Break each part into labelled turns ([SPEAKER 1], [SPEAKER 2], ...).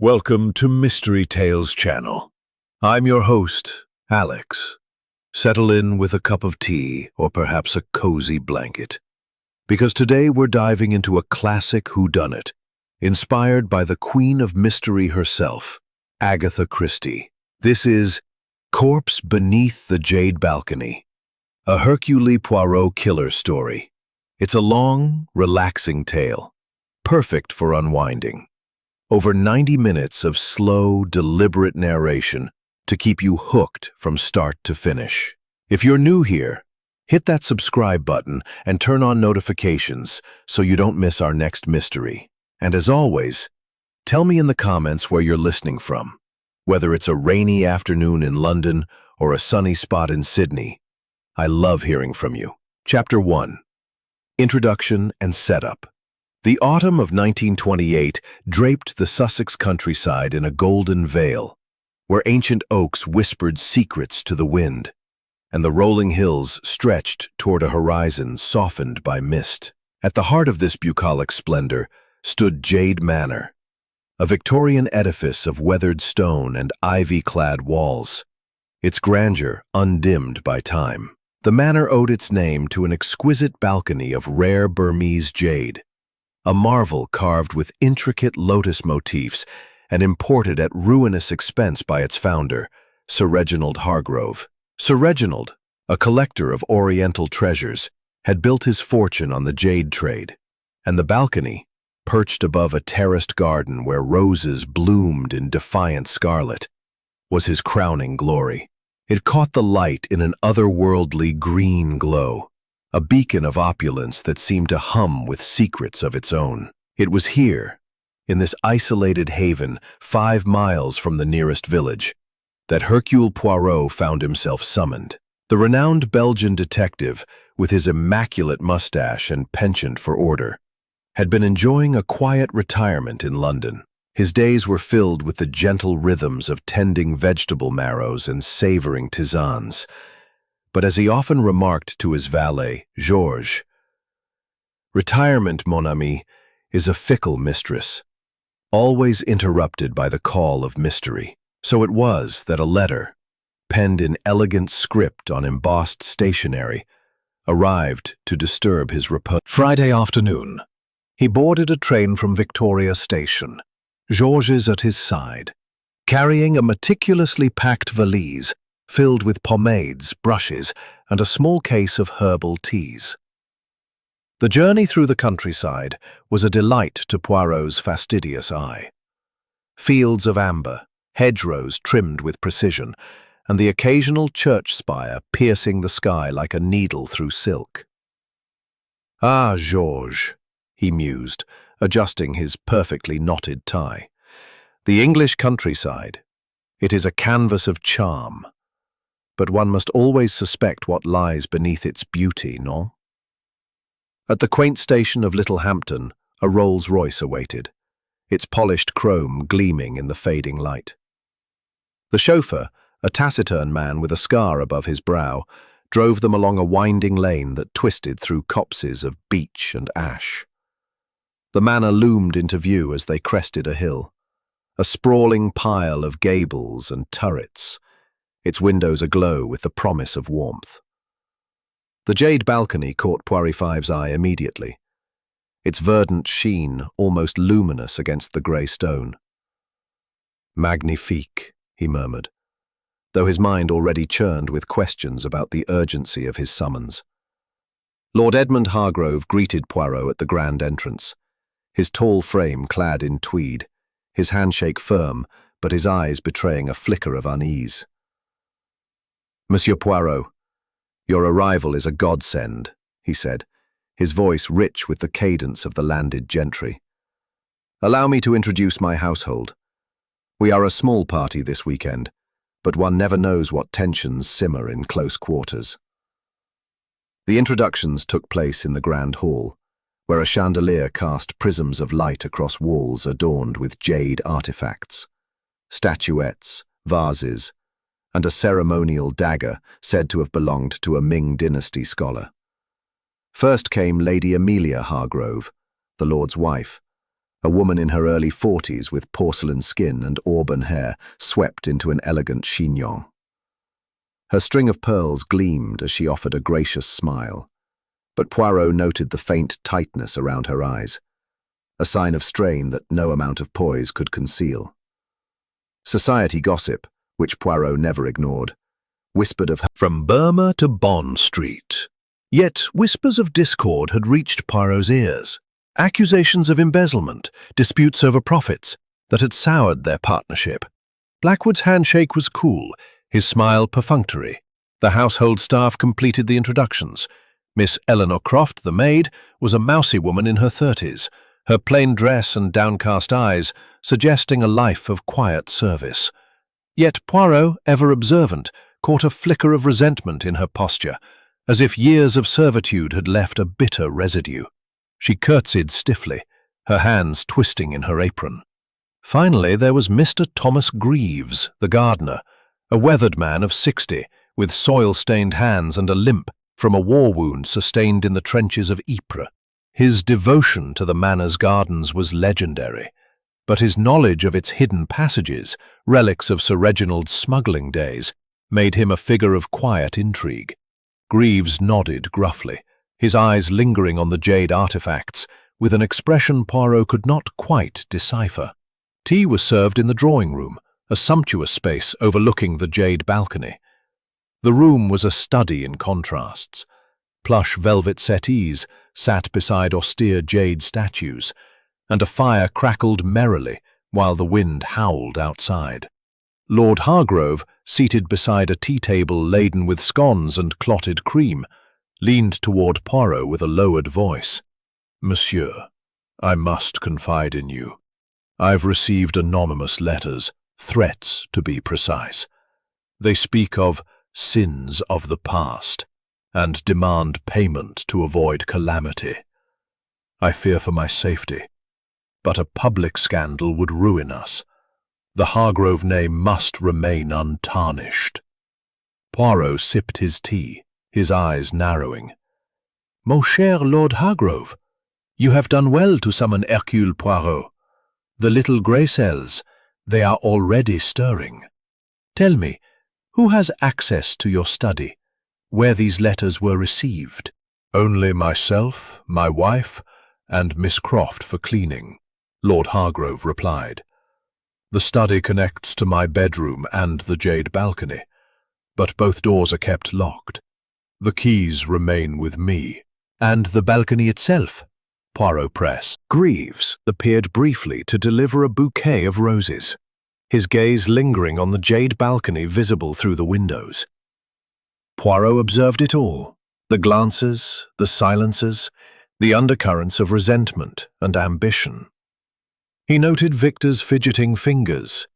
[SPEAKER 1] Welcome to Mystery Tales channel. I'm your host, Alex. Settle in with a cup of tea or perhaps a cozy blanket, because today we're diving into a classic whodunit, inspired by the Queen of Mystery herself, Agatha Christie. This is Corpse Beneath the Jade Balcony, a Hercule Poirot Killer Story. It's a long, relaxing tale, perfect for unwinding. Over 90 minutes of slow, deliberate narration to keep you hooked from start to finish. If you're new here, hit that subscribe button and turn on notifications so you don't miss our next mystery. And as always, tell me in the comments where you're listening from, whether it's a rainy afternoon in London or a sunny spot in Sydney. I love hearing from you. Chapter 1. Introduction and Setup. The autumn of 1928 draped the Sussex countryside in a golden veil, where ancient oaks whispered secrets to the wind, and the rolling hills stretched toward a horizon softened by mist. At the heart of this bucolic splendor stood Jade Manor, a Victorian edifice of weathered stone and ivy-clad walls, its grandeur undimmed by time. The manor owed its name to an exquisite balcony of rare Burmese jade, a marvel carved with intricate lotus motifs and imported at ruinous expense by its founder, Sir Reginald Hargrove. Sir Reginald, a collector of oriental treasures, had built his fortune on the jade trade, and the balcony, perched above a terraced garden where roses bloomed in defiant scarlet, was his crowning glory. It caught the light in an otherworldly green glow, a beacon of opulence that seemed to hum with secrets of its own. It was here, in this isolated haven 5 miles from the nearest village, that Hercule Poirot found himself summoned. The renowned Belgian detective, with his immaculate mustache and penchant for order, had been enjoying a quiet retirement in London. His days were filled with the gentle rhythms of tending vegetable marrows and savoring tisanes. But as he often remarked to his valet, Georges, "Retirement, mon ami, is a fickle mistress, always interrupted by the call of mystery." So it was that a letter, penned in elegant script on embossed stationery, arrived to disturb his repose. Friday afternoon. He boarded a train from Victoria Station, Georges at his side, carrying a meticulously packed valise filled with pomades, brushes, and a small case of herbal teas. The journey through the countryside was a delight to Poirot's fastidious eye. Fields of amber, hedgerows trimmed with precision, and the occasional church spire piercing the sky like a needle through silk. "Ah, Georges," he mused, adjusting his perfectly knotted tie. "The English countryside. It is a canvas of charm. But one must always suspect what lies beneath its beauty, no?" At the quaint station of Littlehampton, a Rolls-Royce awaited, its polished chrome gleaming in the fading light. The chauffeur, a taciturn man with a scar above his brow, drove them along a winding lane that twisted through copses of beech and ash. The manor loomed into view as they crested a hill, a sprawling pile of gables and turrets, its windows aglow with the promise of warmth. The jade balcony caught Poirot's eye immediately, its verdant sheen almost luminous against the grey stone. "Magnifique," he murmured, though his mind already churned with questions about the urgency of his summons. Lord Edmund Hargrove greeted Poirot at the grand entrance, his tall frame clad in tweed, his handshake firm, but his eyes betraying a flicker of unease. "Monsieur Poirot, your arrival is a godsend," he said, his voice rich with the cadence of the landed gentry. "Allow me to introduce my household. We are a small party this weekend, but one never knows what tensions simmer in close quarters." The introductions took place in the grand hall, where a chandelier cast prisms of light across walls adorned with jade artifacts, statuettes, vases, and a ceremonial dagger said to have belonged to a Ming dynasty scholar. First came Lady Amelia Hargrove, the Lord's wife,
[SPEAKER 2] A woman in her early 40s with porcelain skin and auburn hair swept into an elegant chignon. Her string of pearls gleamed as she offered a gracious smile, but Poirot noted the faint tightness around her eyes, a sign of strain that no amount of poise could conceal. Society gossip, which Poirot never ignored, whispered of her
[SPEAKER 1] From Burma to Bond Street. Yet whispers of discord had reached Poirot's ears. Accusations of embezzlement, disputes over profits that had soured their partnership. Blackwood's handshake was cool, his smile perfunctory. The household staff completed the introductions. Miss Eleanor Croft, the maid, was a mousy woman in her 30s, her plain dress and downcast eyes suggesting a life of quiet service. Yet Poirot, ever observant, caught a flicker of resentment in her posture, as if years of servitude had left a bitter residue. She curtsied stiffly, her hands twisting in her apron. Finally, there was Mr. Thomas Greaves, the gardener, a weathered man of 60, with soil-stained hands and a limp from a war wound sustained in the trenches of Ypres. His devotion to the manor's gardens was legendary, but his knowledge of its hidden passages, relics of Sir Reginald's smuggling days, made him a figure of quiet intrigue. Greaves nodded gruffly, his eyes lingering on the jade artifacts, with an expression Poirot could not quite decipher. Tea was served in the drawing-room, a sumptuous space overlooking the jade balcony. The room was a study in contrasts. Plush velvet settees sat beside austere jade statues, and a fire crackled merrily while the wind howled outside. Lord Hargrove, seated beside a tea-table laden with scones and clotted cream, leaned toward Poirot with a lowered voice. "Monsieur, I must confide in you. I've received anonymous letters, threats to be precise. They speak of sins of the past and demand payment to avoid calamity. I fear for my safety, but a public scandal would ruin us. The Hargrove name must remain untarnished." Poirot sipped his tea, his eyes narrowing. "Mon cher Lord Hargrove, you have done well to summon Hercule Poirot. The little grey cells, they are already stirring. Tell me, who has access to your study, where these letters were received?" "Only myself, my wife, and Miss Croft for cleaning," Lord Hargrove replied. "The study connects to my bedroom and the jade balcony, but both doors are kept locked. The keys remain with me." "And the balcony itself?" Poirot pressed. Greaves appeared briefly to deliver a bouquet of roses, his gaze lingering on the jade balcony visible through the windows. Poirot observed it all, the glances, the silences, the undercurrents of resentment and ambition. He noted Victor's fidgeting fingers,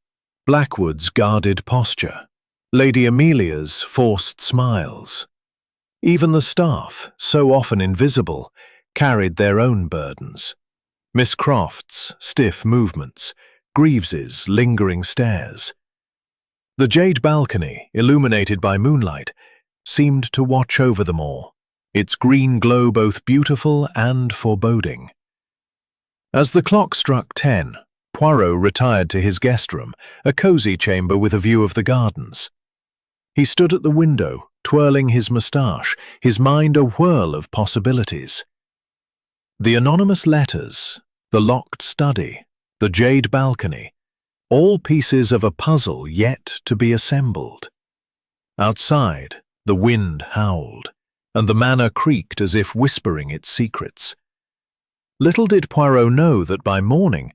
[SPEAKER 1] Blackwood's guarded posture, Lady Amelia's forced smiles. Even the staff, so often invisible, carried their own burdens. Miss Croft's stiff movements, Greaves's lingering stares. The jade balcony, illuminated by moonlight, seemed to watch over them all, its green glow both beautiful and foreboding. As the clock struck 10, Poirot retired to his guest room, a cosy chamber with a view of the gardens. He stood at the window, twirling his moustache, his mind a whirl of possibilities. The anonymous letters, the locked study, the jade balcony, all pieces of a puzzle yet to be assembled. Outside, the wind howled, and the manor creaked as if whispering its secrets. Little did Poirot know that by morning,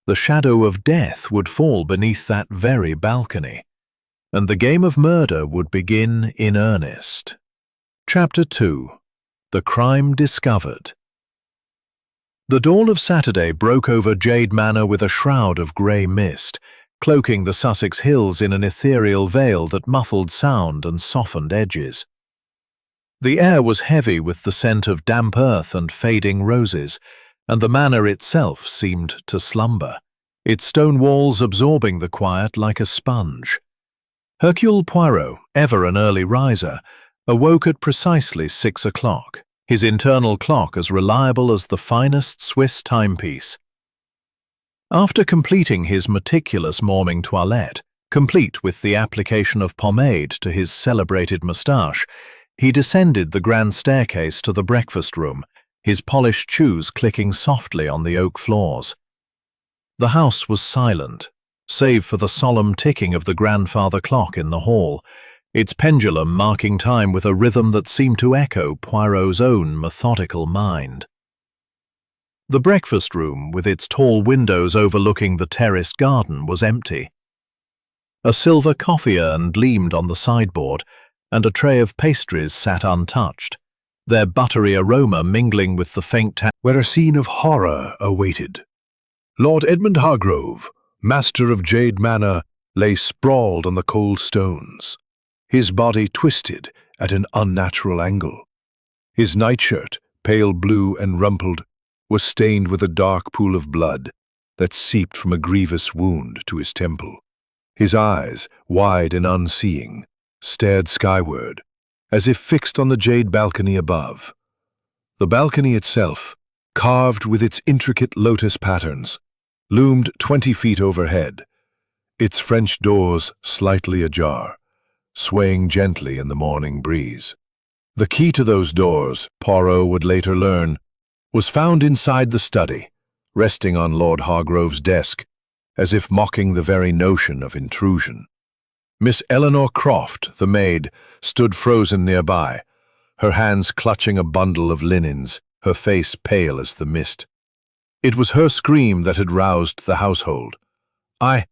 [SPEAKER 1] the shadow of death would fall beneath that very balcony, and the game of murder would begin in earnest. Chapter 2. The Crime Discovered. The dawn of Saturday broke over Jade Manor with a shroud of grey mist, cloaking the Sussex hills in an ethereal veil that muffled sound and softened edges. The air was heavy with the scent of damp earth and fading roses, and the manor itself seemed to slumber, its stone walls absorbing the quiet like a sponge. Hercule Poirot, ever an early riser, awoke at precisely 6 o'clock, his internal clock as reliable as the finest Swiss timepiece. After completing his meticulous morning toilette, complete with the application of pomade to his celebrated moustache, he descended the grand staircase to the breakfast room, his polished shoes clicking softly on the oak floors. The house was silent, save for the solemn ticking of the grandfather clock in the hall, its pendulum marking time with a rhythm that seemed to echo Poirot's own methodical mind. The breakfast room, with its tall windows overlooking the terraced garden, was empty. A silver coffee urn gleamed on the sideboard, and a tray of pastries sat untouched, their buttery aroma mingling with the faint
[SPEAKER 3] where a scene of horror awaited. Lord Edmund Hargrove, master of Jade Manor, lay sprawled on the cold stones, his body twisted at an unnatural angle. His nightshirt, pale blue and rumpled, was stained with a dark pool of blood that seeped from a grievous wound to his temple. His eyes, wide and unseeing, stared skyward, as if fixed on the jade balcony above. The balcony itself, carved with its intricate lotus patterns, loomed 20 feet overhead, its French doors slightly ajar, swaying gently in the morning breeze. The key to those doors, Poirot would later learn, was found inside the study, resting on Lord Hargrove's desk, as if mocking the very notion of intrusion. Miss Eleanor Croft, the maid, stood frozen nearby, her hands clutching a bundle of linens, her face pale as the mist. It was her scream that had roused the household. I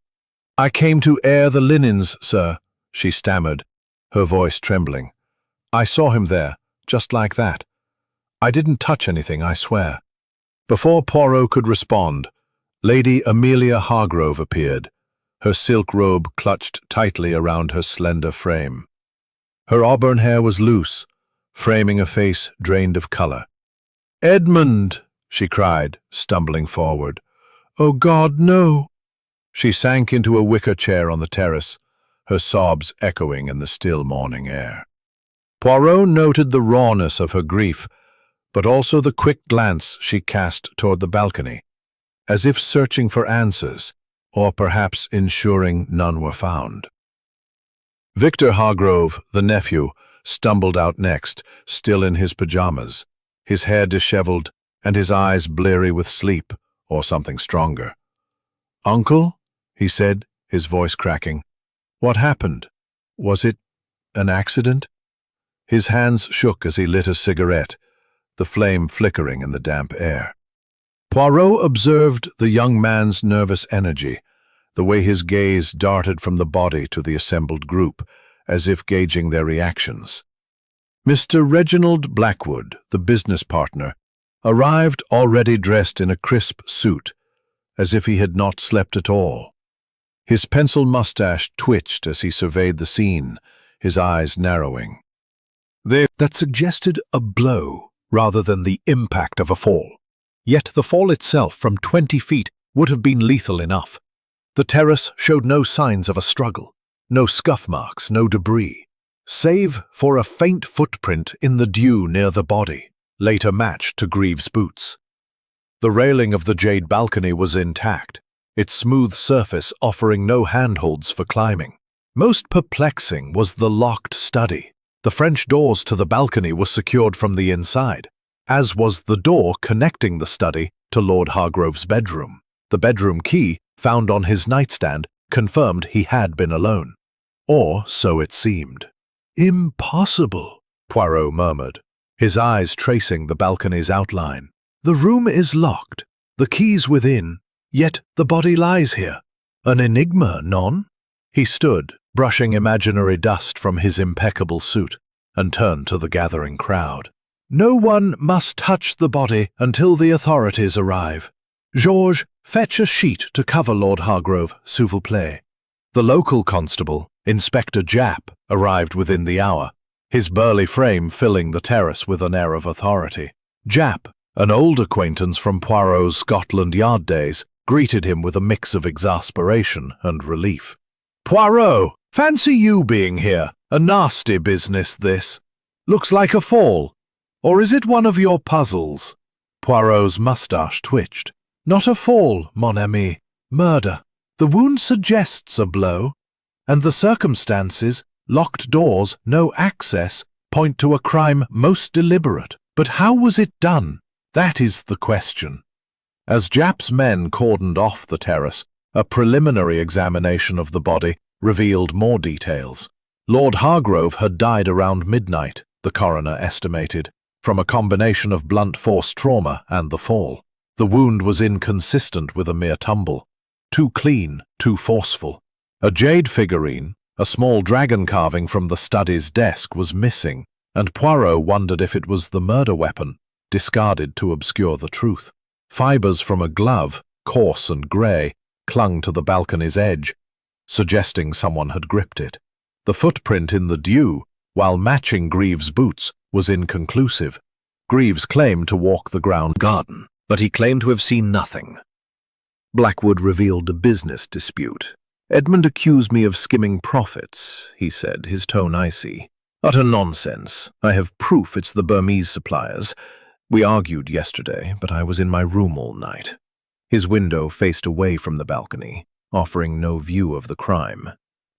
[SPEAKER 3] came to air the linens, sir," she stammered, her voice trembling. "I saw him there, just like that. I didn't touch anything, I swear." Before Poirot could respond, Lady Amelia Hargrove appeared, her silk robe clutched tightly around her slender frame. Her auburn hair was loose, framing a face drained of color. "Edmund!" she cried, stumbling forward. "Oh God, no!" She sank into a wicker chair on the terrace, her sobs echoing in the still morning air. Poirot noted the rawness of her grief, but also the quick glance she cast toward the balcony, as if searching for answers, or perhaps ensuring none were found. Victor Hargrove, the nephew, stumbled out next, still in his pajamas, his hair disheveled and his eyes bleary with sleep, or something stronger. "Uncle?" he said, his voice cracking. "What happened? Was it an accident?" His hands shook as he lit a cigarette, the flame flickering in the damp air. Poirot observed the young man's nervous energy, the way his gaze darted from the body to the assembled group, as if gauging their reactions. Mr. Reginald Blackwood, the business partner, arrived already dressed in a crisp suit, as if he had not slept at all. His pencil mustache twitched as he surveyed the scene, his eyes narrowing. That suggested a blow rather than the impact of a fall. Yet the fall itself from 20 feet would have been lethal enough. The terrace showed no signs of a struggle, no scuff marks, no debris, save for a faint footprint in the dew near the body, later matched to Greaves' boots. The railing of the jade balcony was intact, its smooth surface offering no handholds for climbing. Most perplexing was the locked study. The French doors to the balcony were secured from the inside, as was the door connecting the study to Lord Hargrove's bedroom. The bedroom key, found on his nightstand, confirmed he had been alone. Or so it seemed. "Impossible," Poirot murmured, his eyes tracing the balcony's outline. "The room is locked, the keys within, yet the body lies here. An enigma, non?" He stood, brushing imaginary dust from his impeccable suit, and turned to the gathering crowd. "No one must touch the body until the authorities arrive. Georges, fetch a sheet to cover Lord Hargrove, s'il vous plaît." The local constable, Inspector Japp, arrived within the hour, his burly frame filling the terrace with an air of authority. Japp, an old acquaintance from Poirot's Scotland Yard days, greeted him with a mix of exasperation and relief. "Poirot, fancy you being here. A nasty business, this. Looks like a fall. Or is it one of your puzzles?" Poirot's moustache twitched. "Not a fall, mon ami. Murder. The wound suggests a blow, and the circumstances, locked doors, no access, point to a crime most deliberate. But how was it done? That is the question. As Japp's men cordoned off the terrace, a preliminary examination of the body revealed more details. Lord Hargrove had died around midnight, the coroner estimated, from a combination of blunt force trauma and the fall. The wound was inconsistent with a mere tumble. Too clean, too forceful. A jade figurine, a small dragon carving from the study's desk, was missing, and Poirot wondered if it was the murder weapon, discarded to obscure the truth. Fibers from a glove, coarse and grey, clung to the balcony's edge, suggesting someone had gripped it. The footprint in the dew, while matching Greaves' boots, was inconclusive. Greaves claimed to walk the ground garden, but he claimed to have seen nothing. Blackwood revealed a business dispute. "Edmund accused me of skimming profits," he said, his tone icy. "Utter nonsense. I have proof it's the Burmese suppliers. We argued yesterday, but I was in my room all night." His window faced away from the balcony, offering no view of the crime.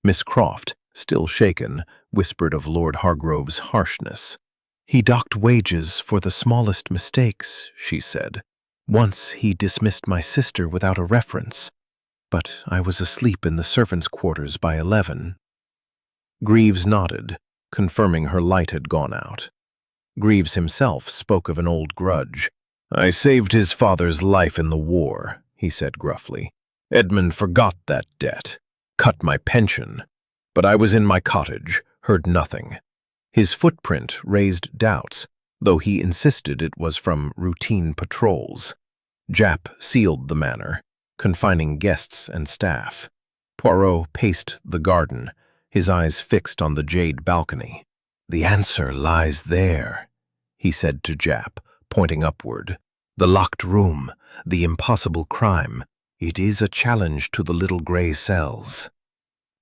[SPEAKER 3] Miss Croft, still shaken, whispered of Lord Hargrove's harshness. "He docked wages for the smallest mistakes," she said. "Once he dismissed my sister without a reference, but I was asleep in the servants' quarters by 11. Greaves nodded, confirming her light had gone out. Greaves himself spoke of an old grudge. "I saved his father's life in the war," he said gruffly. "Edmund forgot that debt, cut my pension, but I was in my cottage, heard nothing." His footprint raised doubts, though he insisted it was from routine patrols. Japp sealed the manor, confining guests and staff. Poirot paced the garden, his eyes fixed on the jade balcony. "The answer lies there," he said to Japp, pointing upward. "The locked room, the impossible crime. It is a challenge to the little grey cells."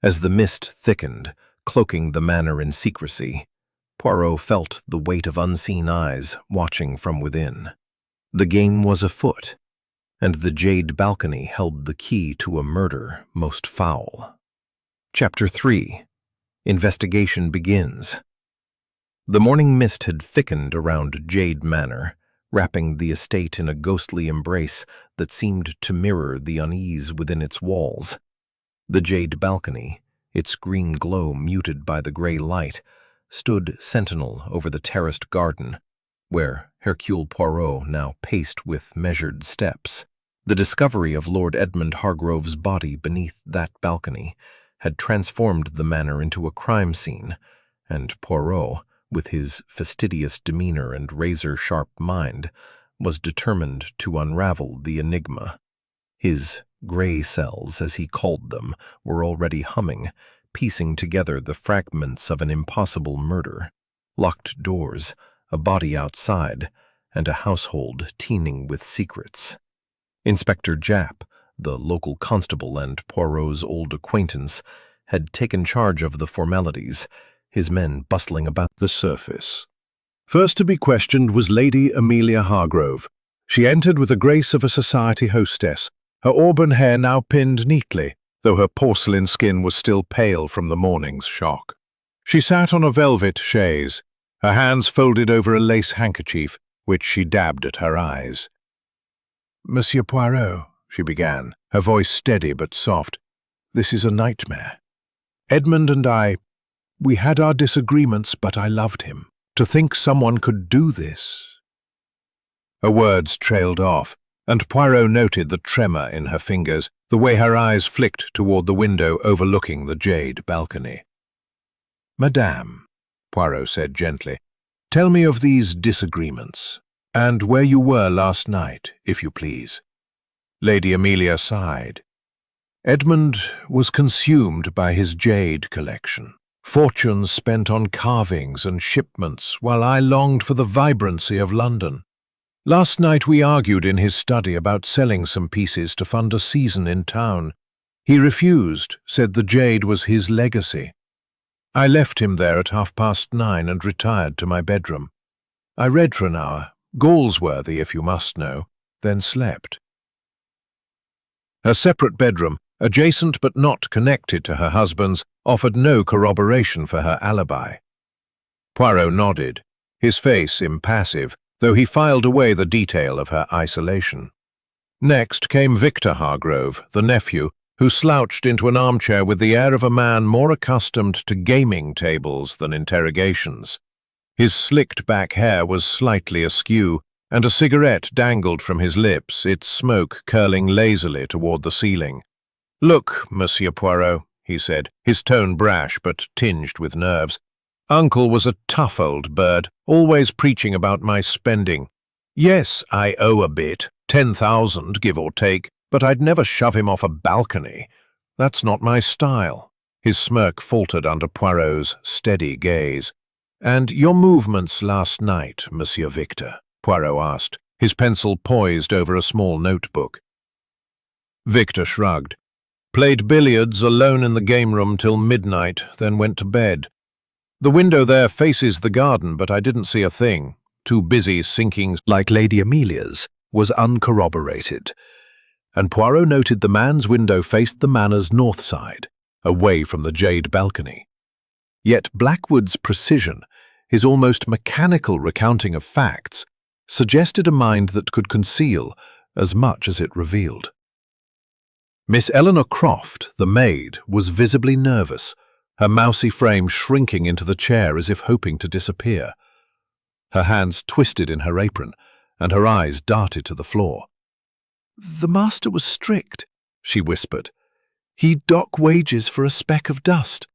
[SPEAKER 3] As the mist thickened, cloaking the manor in secrecy, Poirot felt the weight of unseen eyes watching from within. The game was afoot, and the jade balcony held the key to a murder most foul. Chapter 3. Investigation begins. The morning mist had thickened around Jade Manor, wrapping the estate in a ghostly embrace that seemed to mirror the unease within its walls. The jade balcony, its green glow muted by the grey light, stood sentinel over the terraced garden, where Hercule Poirot now paced with measured steps. The discovery of Lord Edmund Hargrove's body beneath that balcony had transformed the manor into a crime scene, and Poirot, with his fastidious demeanor and razor-sharp mind, was determined to unravel the enigma. His grey cells, as he called them, were already humming, piecing together the fragments of an impossible murder. Locked doors, a body outside, and a household teeming with secrets. Inspector Japp, the local constable and Poirot's old acquaintance, had taken charge of the formalities, his men bustling about the surface. First to be questioned was Lady Amelia Hargrove. She entered with the grace of a society hostess, her auburn hair now pinned neatly, though her porcelain skin was still pale from the morning's shock. She sat on a velvet chaise, her hands folded over a lace handkerchief, which she dabbed at her eyes. "Monsieur Poirot," she began, her voice steady but soft, "this is a nightmare. Edmund and we had our disagreements, but I loved him. To think someone could do this." Her words trailed off, and Poirot noted the tremor in her fingers, the way her eyes flicked toward the window overlooking the jade balcony. "Madame," Poirot said gently, "tell me of these disagreements, and where you were last night, if you please." Lady Amelia sighed. "Edmund was consumed by his jade collection. Fortunes spent on carvings and shipments, while I longed for the vibrancy of London. Last night we argued in his study about selling some pieces to fund a season in town. He refused, said the jade was his legacy. I left him there at 9:30 and retired to my bedroom. I read for an hour, Galsworthy if you must know, then slept." Her separate bedroom, adjacent but not connected to her husband's, offered no corroboration for her alibi. Poirot nodded, his face impassive, though he filed away the detail of her isolation. Next came Victor Hargrove, the nephew, who slouched into an armchair with the air of a man more accustomed to gaming tables than interrogations. His slicked-back hair was slightly askew, and a cigarette dangled from his lips, its smoke curling lazily toward the ceiling. "Look, Monsieur Poirot," he said, his tone brash but tinged with nerves. "Uncle was a tough old bird, always preaching about my spending. Yes, I owe a bit, 10,000, give or take, but I'd never shove him off a balcony. That's not my style." His smirk faltered under Poirot's steady gaze. "And your movements last night, Monsieur Victor?" Poirot asked, his pencil poised over a small notebook. Victor shrugged. "Played billiards alone in the game room till midnight, then went to bed. The window there faces the garden, but I didn't see a thing. Too busy sinking."
[SPEAKER 1] Like Lady Amelia's, was uncorroborated, and Poirot noted the man's window faced the manor's north side, away from the Jade balcony. Yet Blackwood's precision, his almost mechanical recounting of facts, suggested a mind that could conceal as much as it revealed. Miss Eleanor Croft, the maid, was visibly nervous, her mousy frame shrinking into the chair as if hoping to disappear. Her hands twisted in her apron, and her eyes darted to the floor. "The master was strict," she whispered. "He'd dock wages for a speck of dust,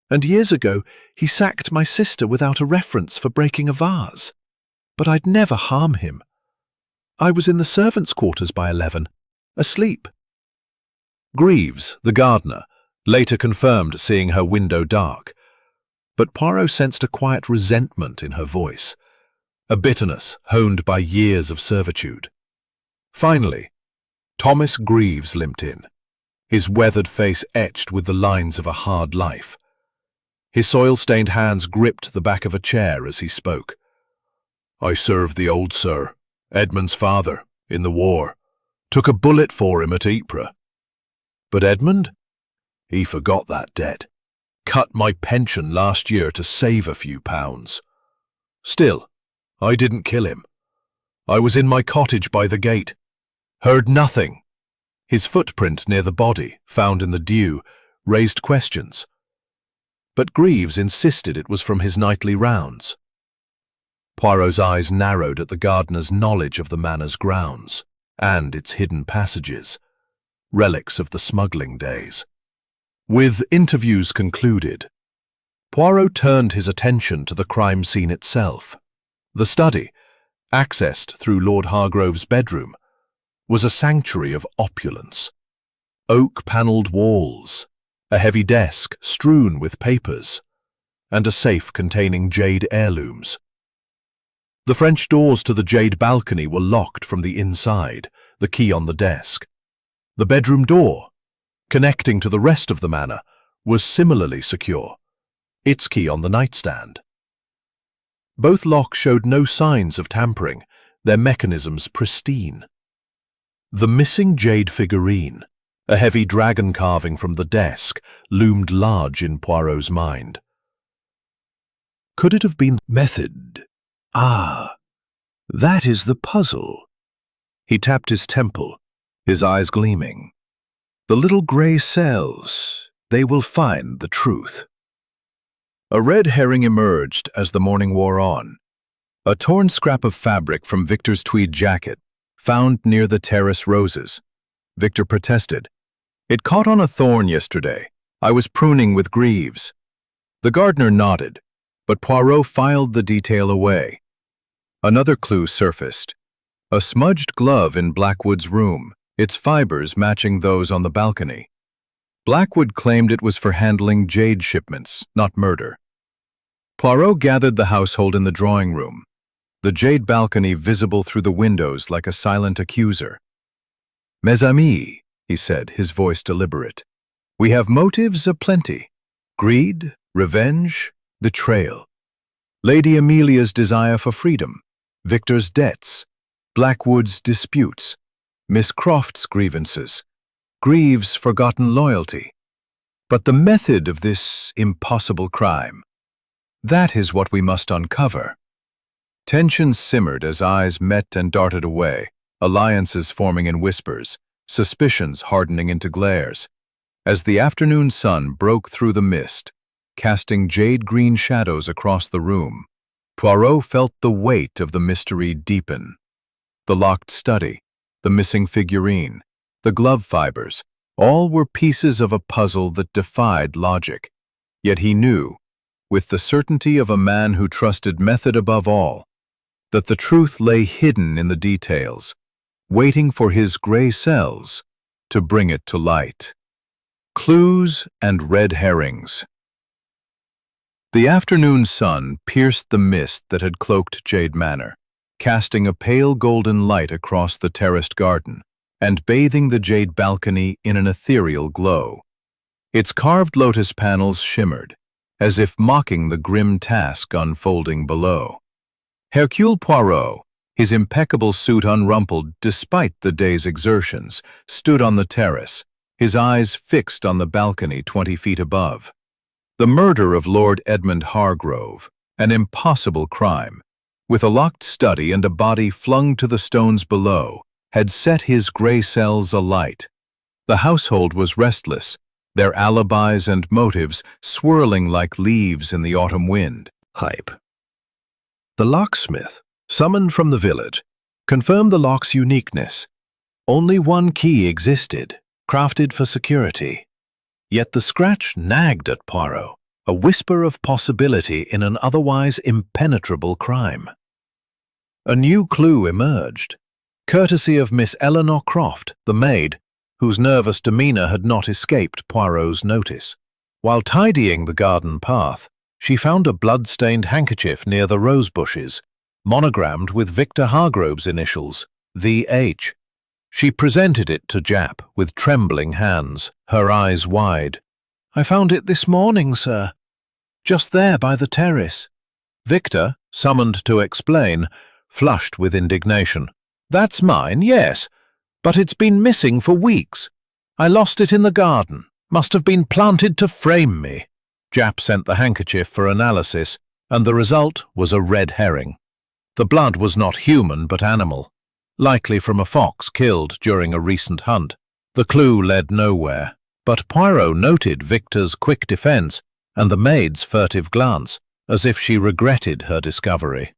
[SPEAKER 1] and years ago he sacked my sister without a reference for breaking a vase. But I'd never harm him. I was in the servants' quarters by 11, asleep." Greaves, the gardener, later confirmed seeing her window dark, but Poirot sensed a quiet resentment in her voice, a bitterness honed by years of servitude. Finally, Thomas Greaves limped in, his weathered face etched with the lines of a hard life. His soil-stained hands gripped the back of a chair as he spoke. "I served the old sir, Edmund's father, in the war. Took a bullet for him at Ypres. But Edmund? He forgot that debt. Cut my pension last year to save a few pounds. Still, I didn't kill him. I was in my cottage by the gate. Heard nothing." His footprint near the body, found in the dew, raised questions. But Greaves insisted it was from his nightly rounds. Poirot's eyes narrowed at the gardener's knowledge of the manor's grounds and its hidden passages, relics of the smuggling days. With interviews concluded, Poirot turned his attention to the crime scene itself. The study, accessed through Lord Hargrove's bedroom, was a sanctuary of opulence. Oak-panelled walls, a heavy desk strewn with papers, and a safe containing Jade heirlooms. The French doors to the Jade balcony were locked from the inside, the key on the desk. The bedroom door, connecting to the rest of the manor, was similarly secure, its key on the nightstand. Both locks showed no signs of tampering, their mechanisms pristine. The missing Jade figurine, a heavy dragon carving from the desk, loomed large in Poirot's mind. Could it have been method? Ah, that is the puzzle. He tapped his temple, his eyes gleaming. The little grey cells, they will find the truth. A red herring emerged as the morning wore on. A torn scrap of fabric from Victor's tweed jacket, found near the terrace roses. Victor protested. "It caught on a thorn yesterday. I was pruning with Greaves." The gardener nodded, but Poirot filed the detail away. Another clue surfaced. A smudged glove in Blackwood's room, its fibers matching those on the balcony. Blackwood claimed it was for handling Jade shipments, not murder. Poirot gathered the household in the drawing room, the Jade balcony visible through the windows like a silent accuser. "Mes amis," he said, his voice deliberate, "we have motives aplenty. Greed, revenge, betrayal. Lady Amelia's desire for freedom, Victor's debts, Blackwood's disputes, Miss Croft's grievances.
[SPEAKER 3] Greaves' forgotten loyalty. But the method of this impossible crime, that is what we must uncover. Tension simmered as eyes met and darted away, alliances forming in whispers, suspicions hardening into glares. As the afternoon sun broke through the mist, casting jade-green shadows across the room, Poirot felt the weight of the mystery deepen. The locked study, the missing figurine, the glove fibers, all were pieces of a puzzle that defied logic. Yet he knew, with the certainty of a man who trusted method above all, that the truth lay hidden in the details, waiting for his gray cells to bring it to light. Clues and red herrings. The afternoon sun pierced the mist that had cloaked Jade Manor, casting a pale golden light across the terraced garden and bathing the jade balcony in an ethereal glow. Its carved lotus panels shimmered, as if mocking the grim task unfolding below. Hercule Poirot, his impeccable suit unrumpled despite the day's exertions, stood on the terrace, his eyes fixed on the balcony 20 feet above. The murder of Lord Edmund Hargrove, an impossible crime, with a locked study and a body flung to the stones below, had set his gray cells alight. The household was restless, their alibis and motives swirling like leaves in the autumn wind.
[SPEAKER 1] Hype. The locksmith, summoned from the village, confirmed the lock's uniqueness. Only one key existed, crafted for security. Yet the scratch nagged at Poirot, a whisper of possibility in an otherwise impenetrable crime. A new clue emerged, courtesy of Miss Eleanor Croft, the maid, whose nervous demeanor had not escaped Poirot's notice. While tidying the garden path, she found a blood-stained handkerchief near the rose bushes, monogrammed with Victor Hargrove's initials, V.H. She presented it to Jap with trembling hands, her eyes wide. "I found it this morning, sir. Just there by the terrace." Victor, summoned to explain, flushed with indignation. "That's mine, yes, but it's been missing for weeks. I lost it in the garden. Must have been planted to frame me." Jap sent the handkerchief for analysis, and the result was a red herring. The blood was not human but animal, likely from a fox killed during a recent hunt. The clue led nowhere, but Poirot noted Victor's quick defense and the maid's furtive glance, as if she regretted her discovery.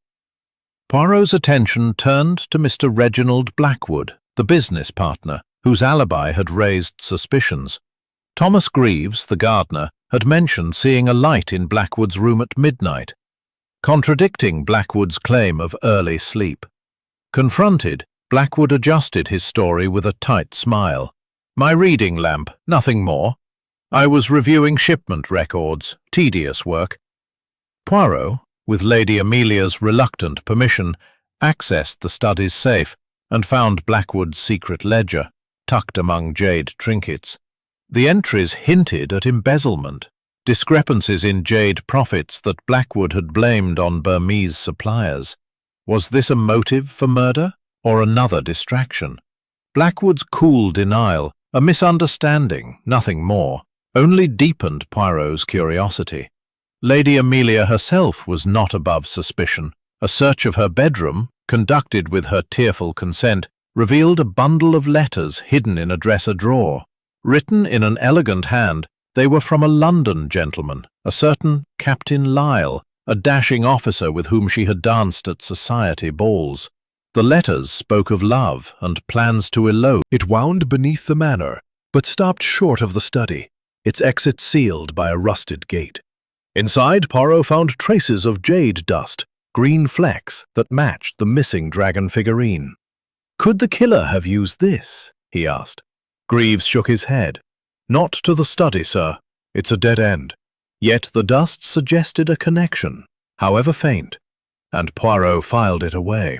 [SPEAKER 1] Poirot's attention turned to Mr. Reginald Blackwood, the business partner, whose alibi had raised suspicions. Thomas Greaves, the gardener, had mentioned seeing a light in Blackwood's room at midnight, contradicting Blackwood's claim of early sleep. Confronted, Blackwood adjusted his story with a tight smile. "My reading lamp, nothing more. I was reviewing shipment records, tedious work." Poirot, with Lady Amelia's reluctant permission, accessed the study's safe and found Blackwood's secret ledger, tucked among jade trinkets. The entries hinted at embezzlement, discrepancies in jade profits that Blackwood had blamed on Burmese suppliers. Was this a motive for murder, or another distraction? Blackwood's cool denial, a misunderstanding, nothing more, only deepened Poirot's curiosity. Lady Amelia herself was not above suspicion. A search of her bedroom, conducted with her tearful consent, revealed a bundle of letters hidden in a dresser drawer. Written in an elegant hand, they were from a London gentleman, a certain Captain Lyle, a dashing officer with whom she had danced at society balls. The letters spoke of love and plans to elope. It wound beneath the manor, but stopped short of the study, its exit sealed by a rusted gate. Inside, Poirot found traces of jade dust, green flecks that matched the missing dragon figurine. "Could the killer have used this?" he asked. Greaves shook his head. "Not to the study, sir. It's a dead end." Yet the dust suggested a connection, however faint, and Poirot filed it away.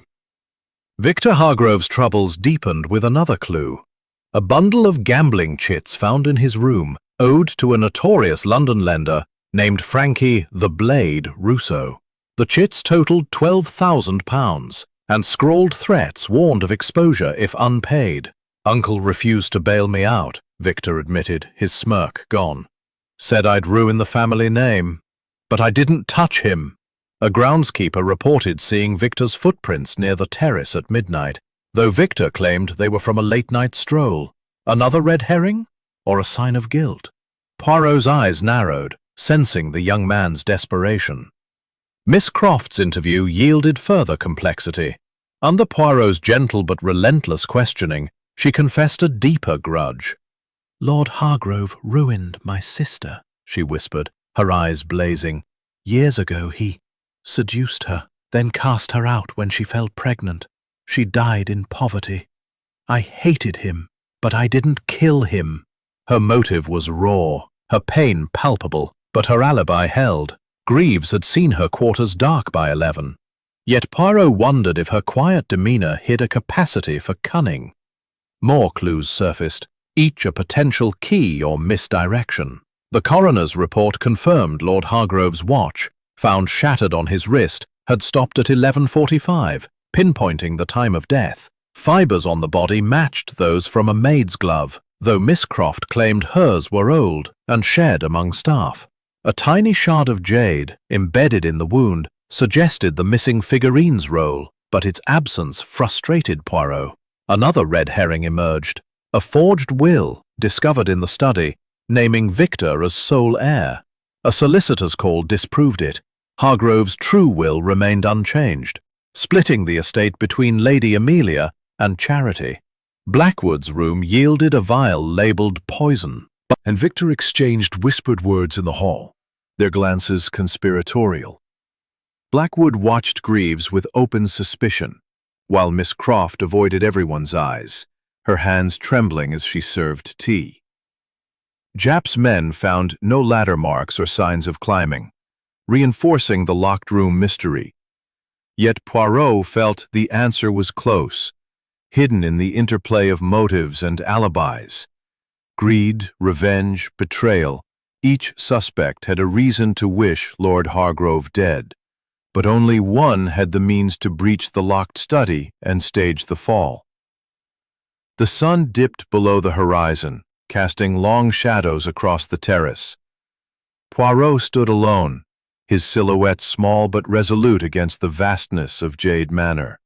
[SPEAKER 1] Victor Hargrove's troubles deepened with another clue. A bundle of gambling chits found in his room owed to a notorious London lender named Frankie the Blade Rousseau. The chits totaled £12,000 and scrawled threats warned of exposure if unpaid. "Uncle refused to bail me out,"
[SPEAKER 3] Victor admitted, his smirk gone. "Said I'd ruin the family name. But I didn't touch him." A groundskeeper reported seeing Victor's footprints near the terrace at midnight, though Victor claimed they were from a late-night stroll. Another red herring? Or a sign of guilt? Poirot's eyes narrowed, sensing the young man's desperation. Miss Croft's interview yielded further complexity. Under Poirot's gentle but relentless questioning, she confessed a deeper grudge. "Lord Hargrove ruined my sister," she whispered, her eyes blazing. "Years ago he seduced her, then cast her out when she fell pregnant. She died in poverty. I hated him, but I didn't kill him." Her motive was raw, her pain palpable, but her alibi held. Greaves had seen her quarters dark by 11. Yet Poirot wondered if her quiet demeanor hid a capacity for cunning. More clues surfaced, each a potential key or misdirection. The coroner's report confirmed Lord Hargrove's watch, found shattered on his wrist, had stopped at 11:45, pinpointing the time of death. Fibers on the body matched those from a maid's glove, though Miss Croft claimed hers were old and shared among staff. A tiny shard of jade, embedded in the wound, suggested the missing figurine's role, but its absence frustrated Poirot. Another red herring emerged, a forged will discovered in the study, naming Victor as sole heir. A solicitor's call disproved it. Hargrove's true will remained unchanged, splitting the estate between Lady Amelia and Charity. Blackwood's room yielded a vial labelled poison,
[SPEAKER 1] And Victor exchanged whispered words in the hall, their glances conspiratorial. Blackwood watched Greaves with open suspicion, while Miss Croft avoided everyone's eyes, her hands trembling as she served tea. Japp's men found no ladder marks or signs of climbing, reinforcing the locked room mystery. Yet Poirot felt the answer was close, hidden in the interplay of motives and alibis. Greed, revenge, betrayal, each suspect had a reason to wish Lord Hargrove dead, but only one had the means to breach the locked study and stage the fall. The sun dipped below the horizon, casting long shadows across the terrace. Poirot stood alone, his silhouette small but resolute against the vastness of Jade Manor.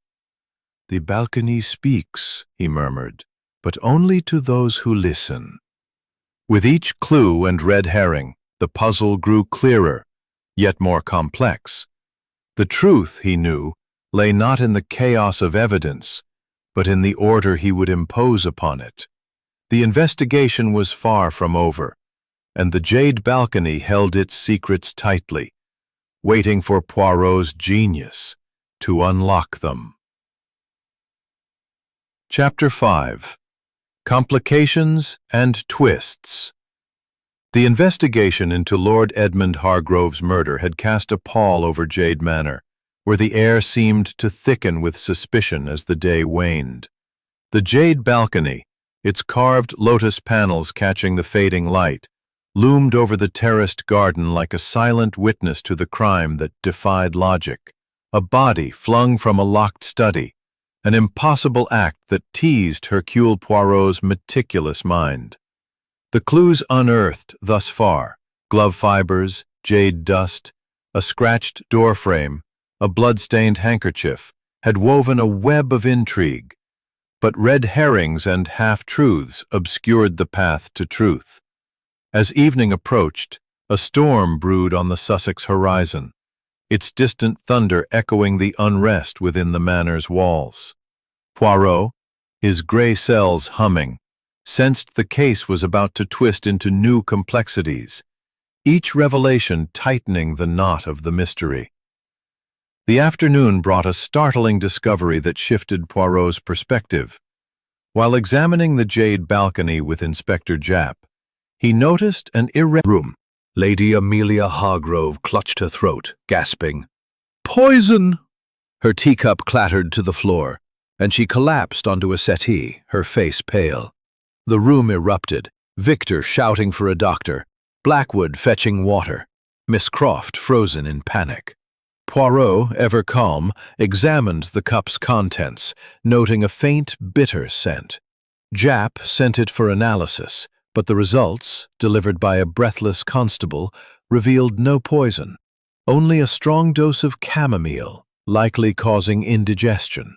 [SPEAKER 1] "The balcony speaks," he murmured, "but only to those who listen." With each clue and red herring, the puzzle grew clearer, yet more complex. The truth, he knew, lay not in the chaos of evidence, but in the order he would impose upon it. The investigation was far from over, and the jade balcony held its secrets tightly, waiting for Poirot's genius to unlock them. Chapter 5. Complications and Twists. The investigation into Lord Edmund Hargrove's murder had cast a pall over Jade Manor, where the air seemed to thicken with suspicion as the day waned. The jade balcony, its carved lotus panels catching the fading light, loomed over the terraced garden like a silent witness to the crime that defied logic. A body flung from a locked study, an impossible act that teased Hercule Poirot's meticulous mind. The clues unearthed thus far, glove fibers, jade dust, a scratched doorframe, a blood-stained handkerchief, had woven a web of intrigue, but red herrings and half-truths obscured the path to truth. As evening approached, a storm brewed on the Sussex horizon, its distant thunder echoing the unrest within the manor's walls. Poirot, his grey cells humming, sensed the case was about to twist into new complexities, each revelation tightening the knot of the mystery. The afternoon brought a startling discovery that shifted Poirot's perspective. While examining the jade balcony with Inspector Japp, he noticed an room. Lady Amelia Hargrove clutched her throat, gasping, "Poison!" Her teacup clattered to the floor, and she collapsed onto a settee, her face pale. The room erupted, Victor shouting for a doctor, Blackwood fetching water, Miss Croft frozen in panic. Poirot, ever calm, examined the cup's contents, noting a faint, bitter scent. Japp sent it for analysis,
[SPEAKER 3] but the results, delivered by a breathless constable, revealed no poison, only a strong dose of chamomile, likely causing indigestion.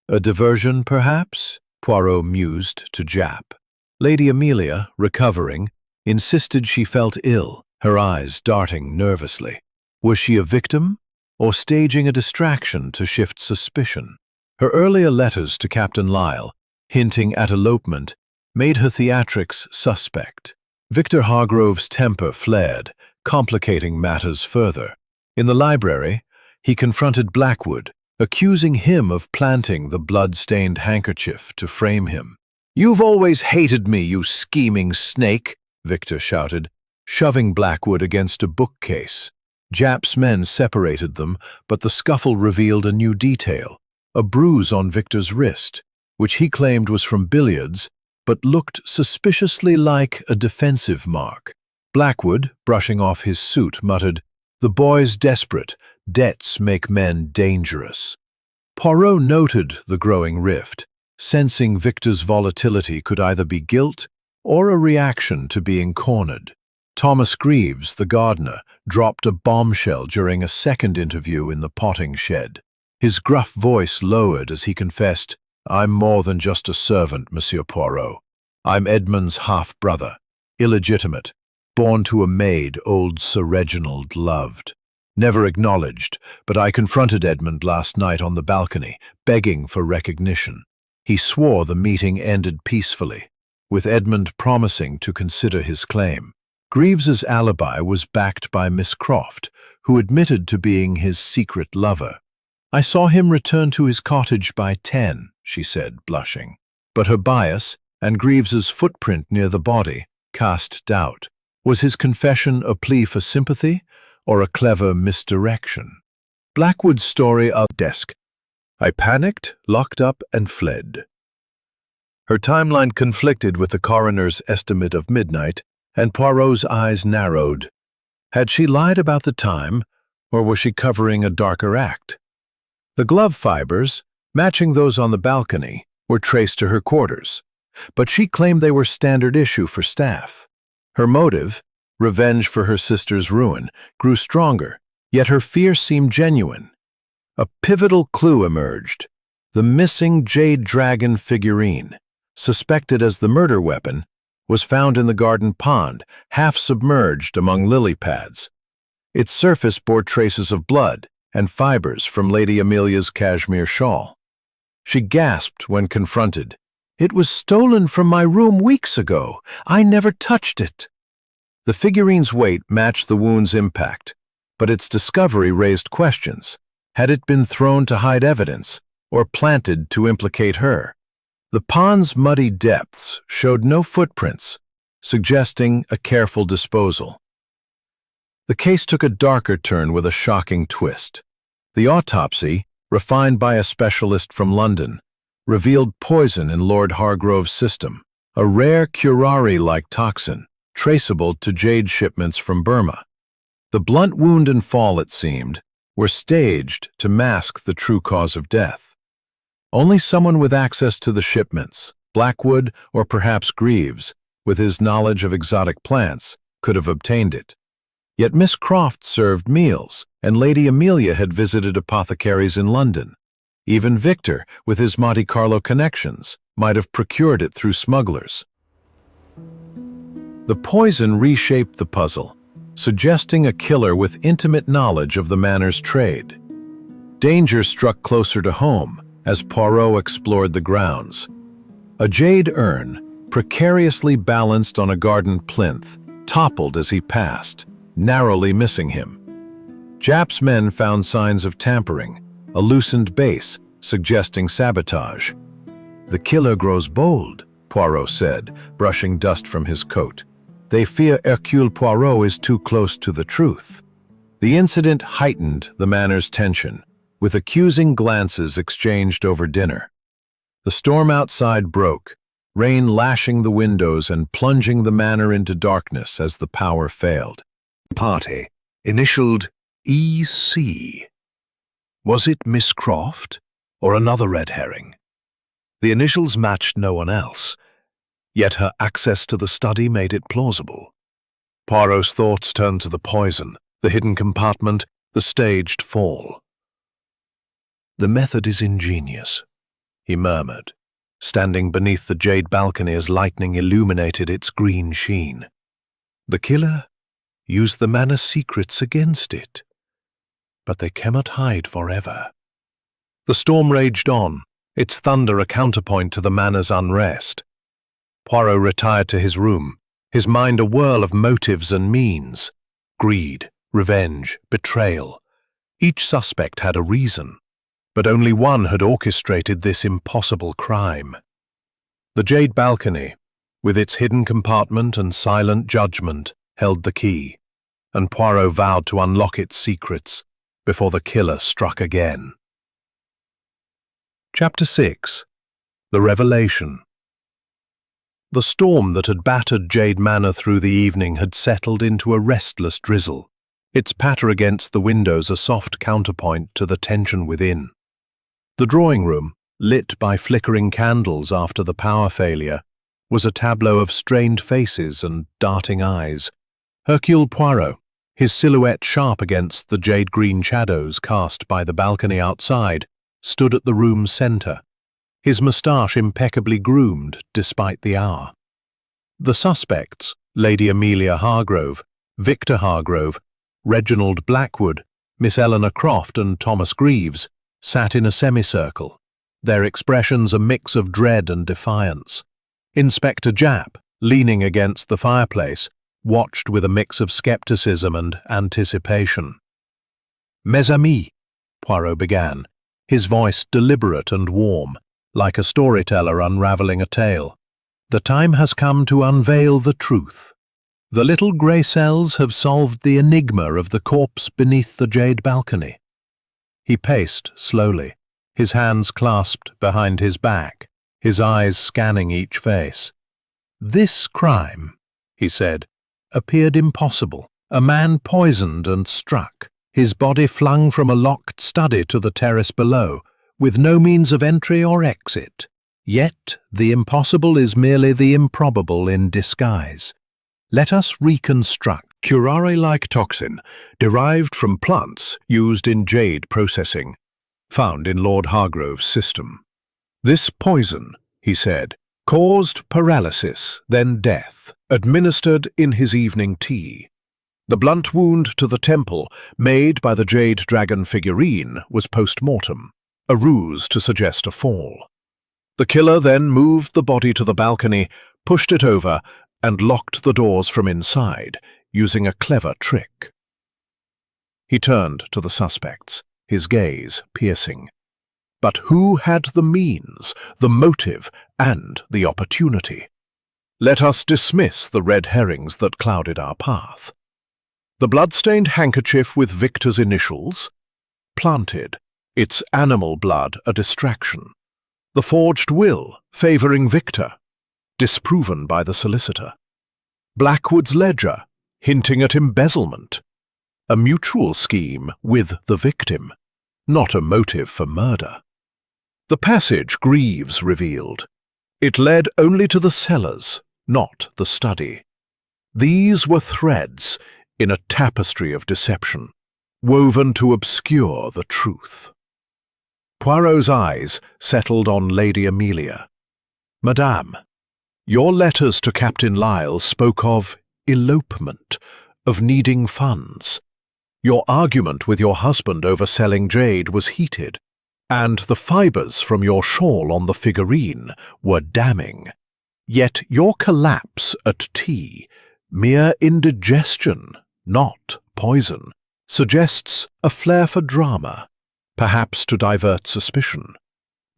[SPEAKER 3] A diversion, perhaps? Poirot mused to Jap. Lady Amelia, recovering, insisted she felt ill, her eyes darting nervously. Was she a victim, or staging a distraction to shift suspicion? Her earlier letters to Captain Lyle, hinting at elopement, made her theatrics suspect. Victor Hargrove's temper flared, complicating matters further. In the library, he confronted Blackwood, accusing him of planting the blood-stained handkerchief to frame him. "You've always hated me, you scheming snake," Victor shouted, shoving Blackwood against a bookcase. Jap's men separated them, but the scuffle revealed a new detail, a bruise on Victor's wrist, which he claimed was from billiards, but looked suspiciously like a defensive mark. Blackwood, brushing off his suit, muttered, "The boy's desperate. Debts make men dangerous." Poirot noted the growing rift, sensing Victor's volatility could either be guilt or a reaction to being cornered. Thomas Greaves, the gardener, dropped a bombshell during a second interview in the potting shed. His gruff voice lowered as he confessed, "I'm more than just a servant, Monsieur Poirot. I'm Edmund's half-brother, illegitimate, born to a maid old Sir Reginald loved. Never acknowledged, but I confronted Edmund last night on the balcony, begging for recognition. He swore the meeting ended peacefully, with Edmund promising to consider his claim. Greaves's alibi was backed by Miss Croft, who admitted to being his secret lover. I saw him return to his cottage by 10, she said, blushing. But her bias, and Greaves's footprint near the body, cast doubt. Was his confession a plea for sympathy, or a clever misdirection? Blackwood's story of desk. I panicked, locked up, and fled. Her timeline conflicted with the coroner's estimate of midnight, and Poirot's eyes narrowed. Had she lied about the time, or was she covering a darker act? The glove fibers, matching those on the balcony, were traced to her quarters, but she claimed they were standard issue for staff. Her motive, revenge for her sister's ruin, grew stronger, yet her fear seemed genuine. A pivotal clue emerged: the missing Jade dragon figurine, suspected as the murder weapon, was found in the garden pond, half submerged among lily pads. Its surface bore traces of blood and fibers from Lady Amelia's cashmere shawl. She gasped when confronted. "It was stolen from my room weeks ago. I never touched it." The figurine's weight matched the wound's impact, but its discovery raised questions. Had it been thrown to hide evidence, or planted to implicate her? The pond's muddy depths showed no footprints, suggesting a careful disposal. The case took a darker turn with a shocking twist. The autopsy, refined by a specialist from London, revealed poison in Lord Hargrove's system, a rare curare-like toxin, traceable to jade shipments from Burma. The blunt wound and fall, it seemed, were staged to mask the true cause of death. Only someone with access to the shipments, Blackwood or perhaps Greaves, with his knowledge of exotic plants, could have obtained it. Yet Miss Croft served meals, and Lady Amelia had visited apothecaries in London. Even Victor, with his Monte Carlo connections, might have procured it through smugglers. The poison reshaped the puzzle, suggesting a killer with intimate knowledge of the manor's trade. Danger struck closer to home as Poirot explored the grounds. A jade urn, precariously balanced on a garden plinth, toppled as he passed, narrowly missing him. Jap's men found signs of tampering, a loosened base suggesting sabotage. "The killer grows bold," Poirot said, brushing dust from his coat. "They fear Hercule Poirot is too close to the truth." The incident heightened the manor's tension, with accusing glances exchanged over dinner. The storm outside broke, rain lashing the windows and plunging the manor into darkness as the power failed.
[SPEAKER 1] Party, initialed E.C. Was it Miss Croft, or another red herring? The initials matched no one else.
[SPEAKER 3] yet her access to the study made it plausible. Poirot's thoughts turned to the poison, the hidden compartment, the staged fall. "The method is ingenious," he murmured, standing beneath the jade balcony as lightning illuminated its green sheen. "The killer used the manor's secrets against it, but they cannot hide forever." The storm raged on, its thunder a counterpoint to the manor's unrest. Poirot retired to his room, his mind a whirl of motives and means. Greed, revenge, betrayal. Each suspect had a reason, but only one had orchestrated this impossible crime. The jade balcony, with its hidden compartment and silent judgment, held the key, and Poirot vowed to unlock its secrets before the killer struck again. Chapter 6. The Revelation. The storm that had battered Jade Manor through the evening had settled into a restless drizzle, its patter against the windows a soft counterpoint to the tension within. The drawing room, lit by flickering candles after the power failure, was a tableau of strained faces and darting eyes. Hercule Poirot, his silhouette sharp against the jade-green shadows cast by the balcony outside, stood at the room's centre, his moustache impeccably groomed despite the hour. The suspects, Lady Amelia Hargrove, Victor Hargrove, Reginald Blackwood, Miss Eleanor Croft and Thomas Greaves, sat in a semicircle, their expressions a mix of dread and defiance. Inspector Japp, leaning against the fireplace, watched with a mix of skepticism and anticipation. "Mes amis," Poirot began, his voice deliberate and warm, like a storyteller unraveling a tale. "The time has come to unveil the truth. The little grey cells have solved the enigma of the corpse beneath the jade balcony." He paced slowly, his hands clasped behind his back, his eyes scanning each face. "This crime," he said, "appeared impossible. A man poisoned and struck, his body flung from a locked study to the terrace below, with no means of entry or exit. Yet the impossible is merely the improbable in disguise. Let us reconstruct." Curare-like toxin, derived from plants used in jade processing, found in Lord Hargrove's system. "This poison," he said, "caused paralysis, then death, administered in his evening tea. The blunt wound to the temple, made by the jade dragon figurine, was post-mortem, a ruse to suggest a fall. The killer then moved the body to the balcony, pushed it over, and locked the doors from inside, using a clever trick." He turned to the suspects, his gaze piercing. But who had the means, the motive, and the opportunity? Let us dismiss the red herrings that clouded our path. The blood-stained handkerchief with Victor's initials? Planted, its animal blood a distraction. The forged will, favouring Victor? Disproven by the solicitor. Blackwood's ledger, hinting at embezzlement. A mutual scheme with the victim, not a motive for murder. The passage Greaves revealed. It led only to the cellars, not the study. These were threads in a tapestry of deception, woven to obscure the truth. Poirot's eyes settled on Lady Amelia. "Madame, your letters to Captain Lyle spoke of elopement, of needing funds. Your argument with your husband over selling jade was heated, and the fibres from your shawl on the figurine were damning. Yet your collapse at tea, mere indigestion, not poison, suggests a flair for drama, perhaps to divert suspicion.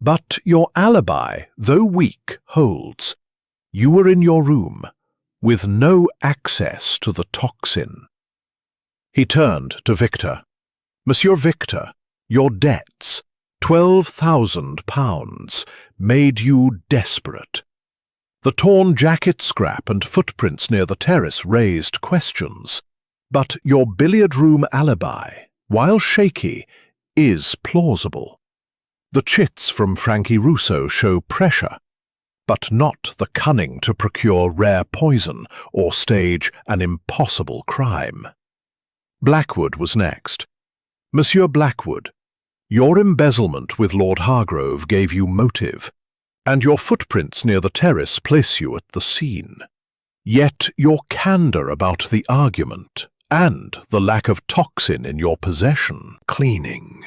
[SPEAKER 3] But your alibi, though weak, holds. You were in your room, with no access to the toxin." He turned to Victor. "Monsieur Victor, your debts, £12,000, made you desperate. The torn jacket scrap and footprints near the terrace raised questions, but your billiard room alibi, while shaky, is plausible. The chits from Frankie Rousseau show pressure. but not the cunning to procure rare poison or stage an impossible crime. Blackwood was next. Monsieur Blackwood, your embezzlement with Lord Hargrove gave you motive, and your footprints near the terrace place you at the scene. Yet your candor about the argument and the lack of toxin in your possession, cleaning,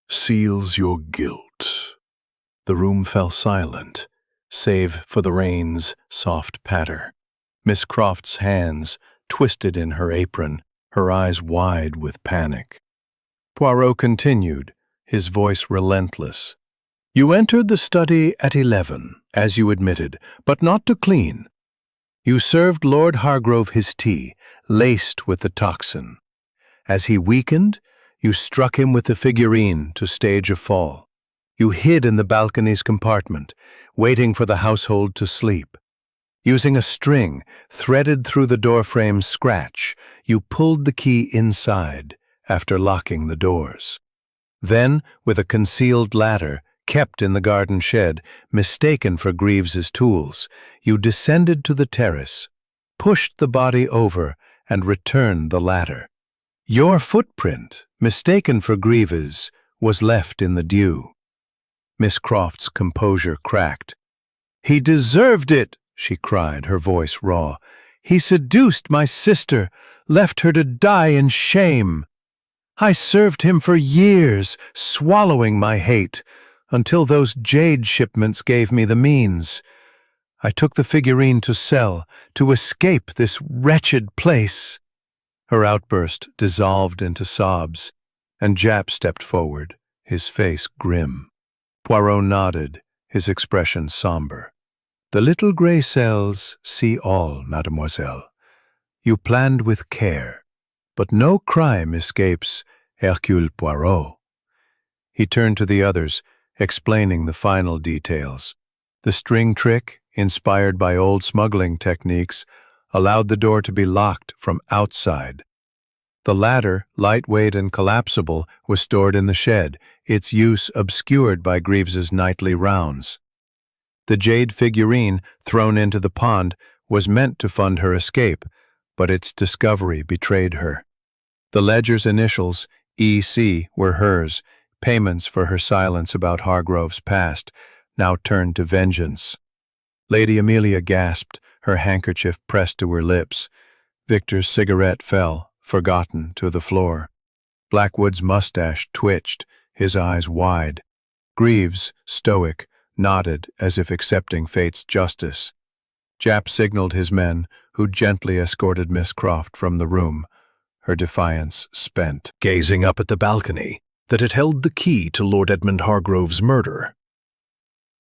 [SPEAKER 3] seals your guilt. The room fell silent, save for the rain's soft patter. Miss Croft's hands twisted in her apron, her eyes wide with panic. Poirot continued, his voice relentless. You entered the study at 11, as you admitted, but not to clean. You served Lord Hargrove his tea, laced with the toxin. As he weakened, you struck him with the figurine to stage a fall. You hid in the balcony's compartment, waiting for the household to sleep. Using a string threaded through the doorframe's scratch, you pulled the key inside after locking the doors. Then, with a concealed ladder, kept in the garden shed, mistaken for Greaves's tools, you descended to the terrace, pushed the body over, and returned the ladder. Your footprint, mistaken for Greaves's, was left in the dew. Miss Croft's composure cracked. He deserved it, she cried, her voice raw. He seduced my sister, left her to die in shame. I served him for years, swallowing my hate, until those Jade shipments gave me the means. I took the figurine to sell, to escape this wretched place. Her outburst dissolved into sobs, and Japp stepped forward, his face grim. Poirot nodded, his expression somber. The little grey cells see all, mademoiselle. You planned with care, but no crime escapes Hercule Poirot. He turned to the others, explaining the final details. The string trick, inspired by old smuggling techniques, allowed the door to be locked from outside. The ladder, lightweight and collapsible, was stored in the shed, its use obscured by Greaves's nightly rounds. The jade figurine, thrown into the pond, was meant to fund her escape, but its discovery betrayed her. The ledger's initials, E.C., were hers, payments for her silence about Hargrove's past, now turned to vengeance. Lady Amelia gasped, her handkerchief pressed to her lips. Victor's cigarette fell, forgotten, to the floor. Blackwood's mustache twitched, his eyes wide. Greaves, stoic, nodded as if accepting fate's justice. Japp signaled his men, who gently escorted Miss Croft from the room, her defiance spent.
[SPEAKER 1] Gazing up at the balcony, that it held the key to Lord Edmund Hargrove's murder.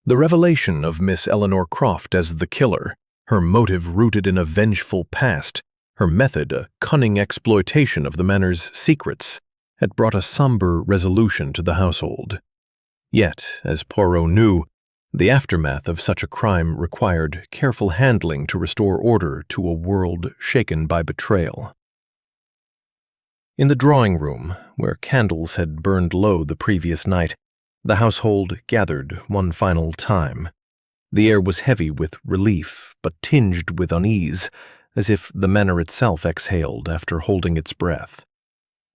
[SPEAKER 1] The revelation of Miss Eleanor Croft as the killer, her motive rooted in a vengeful past, her method a cunning exploitation of the manor's secrets, had brought a somber resolution to the household. Yet, as Poirot knew, the aftermath of such a crime required careful handling to restore order to a world shaken by betrayal. In the drawing room, where candles had burned low the previous night, the household gathered one final time. The air was heavy with relief, but tinged with unease, as if the manor itself exhaled after holding its breath.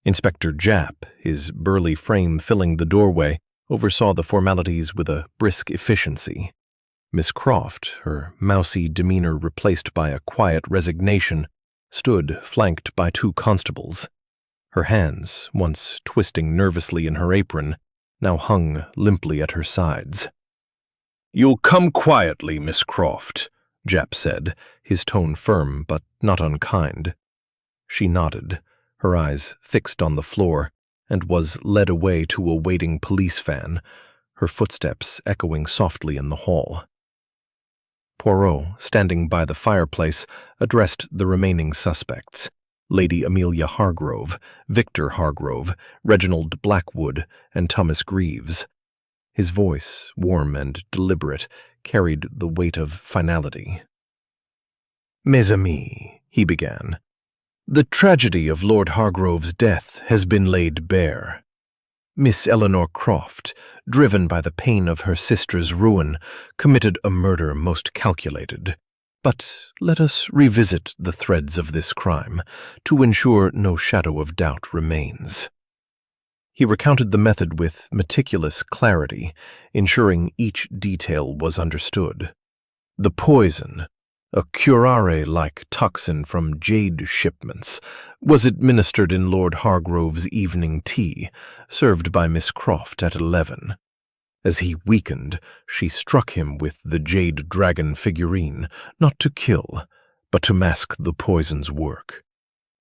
[SPEAKER 1] Inspector Japp, his burly frame filling the doorway, oversaw the formalities with a brisk efficiency. Miss Croft, her mousy demeanor replaced by a quiet resignation, stood flanked by 2 constables. Her hands, once twisting nervously in her apron, now hung limply at her sides. "You'll come quietly, Miss Croft," Japp said, his tone firm but not unkind. She nodded, her eyes fixed on the floor, and was led away to a waiting police van, her footsteps echoing softly in the hall. Poirot, standing by the fireplace, addressed the remaining suspects. Lady Amelia Hargrove, Victor Hargrove, Reginald Blackwood, and Thomas Greaves. His voice, warm and deliberate, carried the weight of finality. "Mes amis," he began, "the tragedy of Lord Hargrove's death has been laid bare.
[SPEAKER 3] Miss Eleanor Croft, driven by the pain of her sister's ruin, committed a murder most calculated. But let us revisit the threads of this crime, to ensure no shadow of doubt remains. He recounted the method with meticulous clarity, ensuring each detail was understood. The poison, a curare-like toxin from Jade shipments, was administered in Lord Hargrove's evening tea, served by Miss Croft at 11. As he weakened, she struck him with the jade dragon figurine, not to kill, but to mask the poison's work.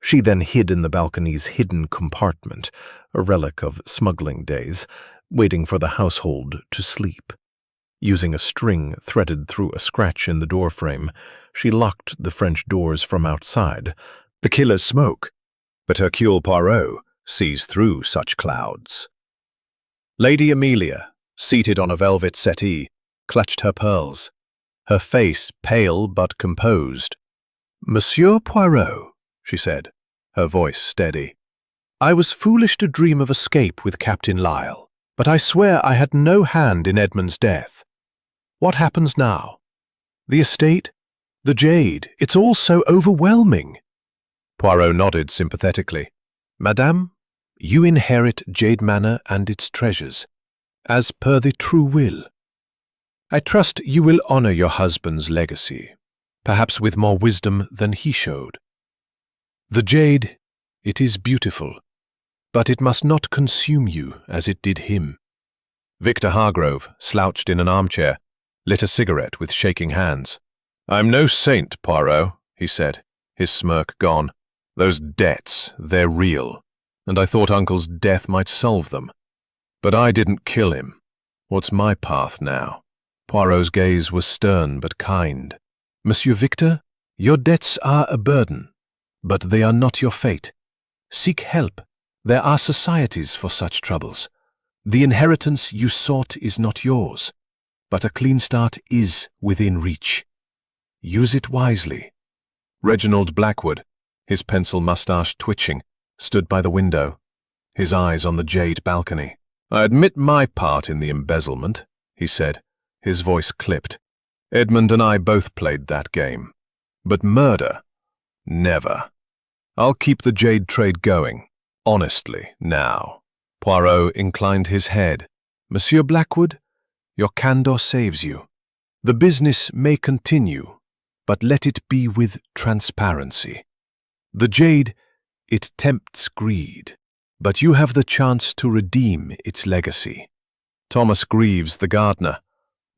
[SPEAKER 3] She then hid in the balcony's hidden compartment, a relic of smuggling days, waiting for the household to sleep. Using a string threaded through a scratch in the doorframe, she locked the French doors from outside.
[SPEAKER 1] The killer's smoke, but Hercule Poirot sees through such clouds. Lady Amelia, seated on a velvet settee, clutched her pearls, her face pale but composed. "Monsieur Poirot," she said, her voice steady, "I was foolish to dream of escape with Captain Lyle, but I swear I had no hand in Edmund's death. What happens now? The estate? The jade? It's all so overwhelming." Poirot nodded sympathetically. "Madame, you inherit Jade Manor and its treasures, as per the true will. I trust you will honor your husband's legacy, perhaps with more wisdom than he showed. The jade, it is beautiful, but it must not consume you as it did him." Victor Hargrove, slouched in an armchair, lit a cigarette with shaking hands. "I'm no saint, Poirot," he said, his smirk gone. "Those debts, they're real, and I thought Uncle's death might solve them. But I didn't kill him. What's my path now?" Poirot's gaze was stern but kind. "Monsieur Victor, your debts are a burden, but they are not your fate. Seek help. There are societies for such troubles. The inheritance you sought is not yours, but a clean start is within reach. Use it wisely." Reginald Blackwood, his pencil mustache twitching, stood by the window, his eyes on the jade balcony. "I admit my part in the embezzlement," he said, his voice clipped. "Edmund and I both played that game. But murder? Never. I'll keep the jade trade going, honestly, now." Poirot inclined his head. "Monsieur Blackwood, your candor saves you. The business may continue, but let it be with transparency. The jade, it tempts greed, but you have the chance to redeem its legacy." Thomas Greaves, the gardener,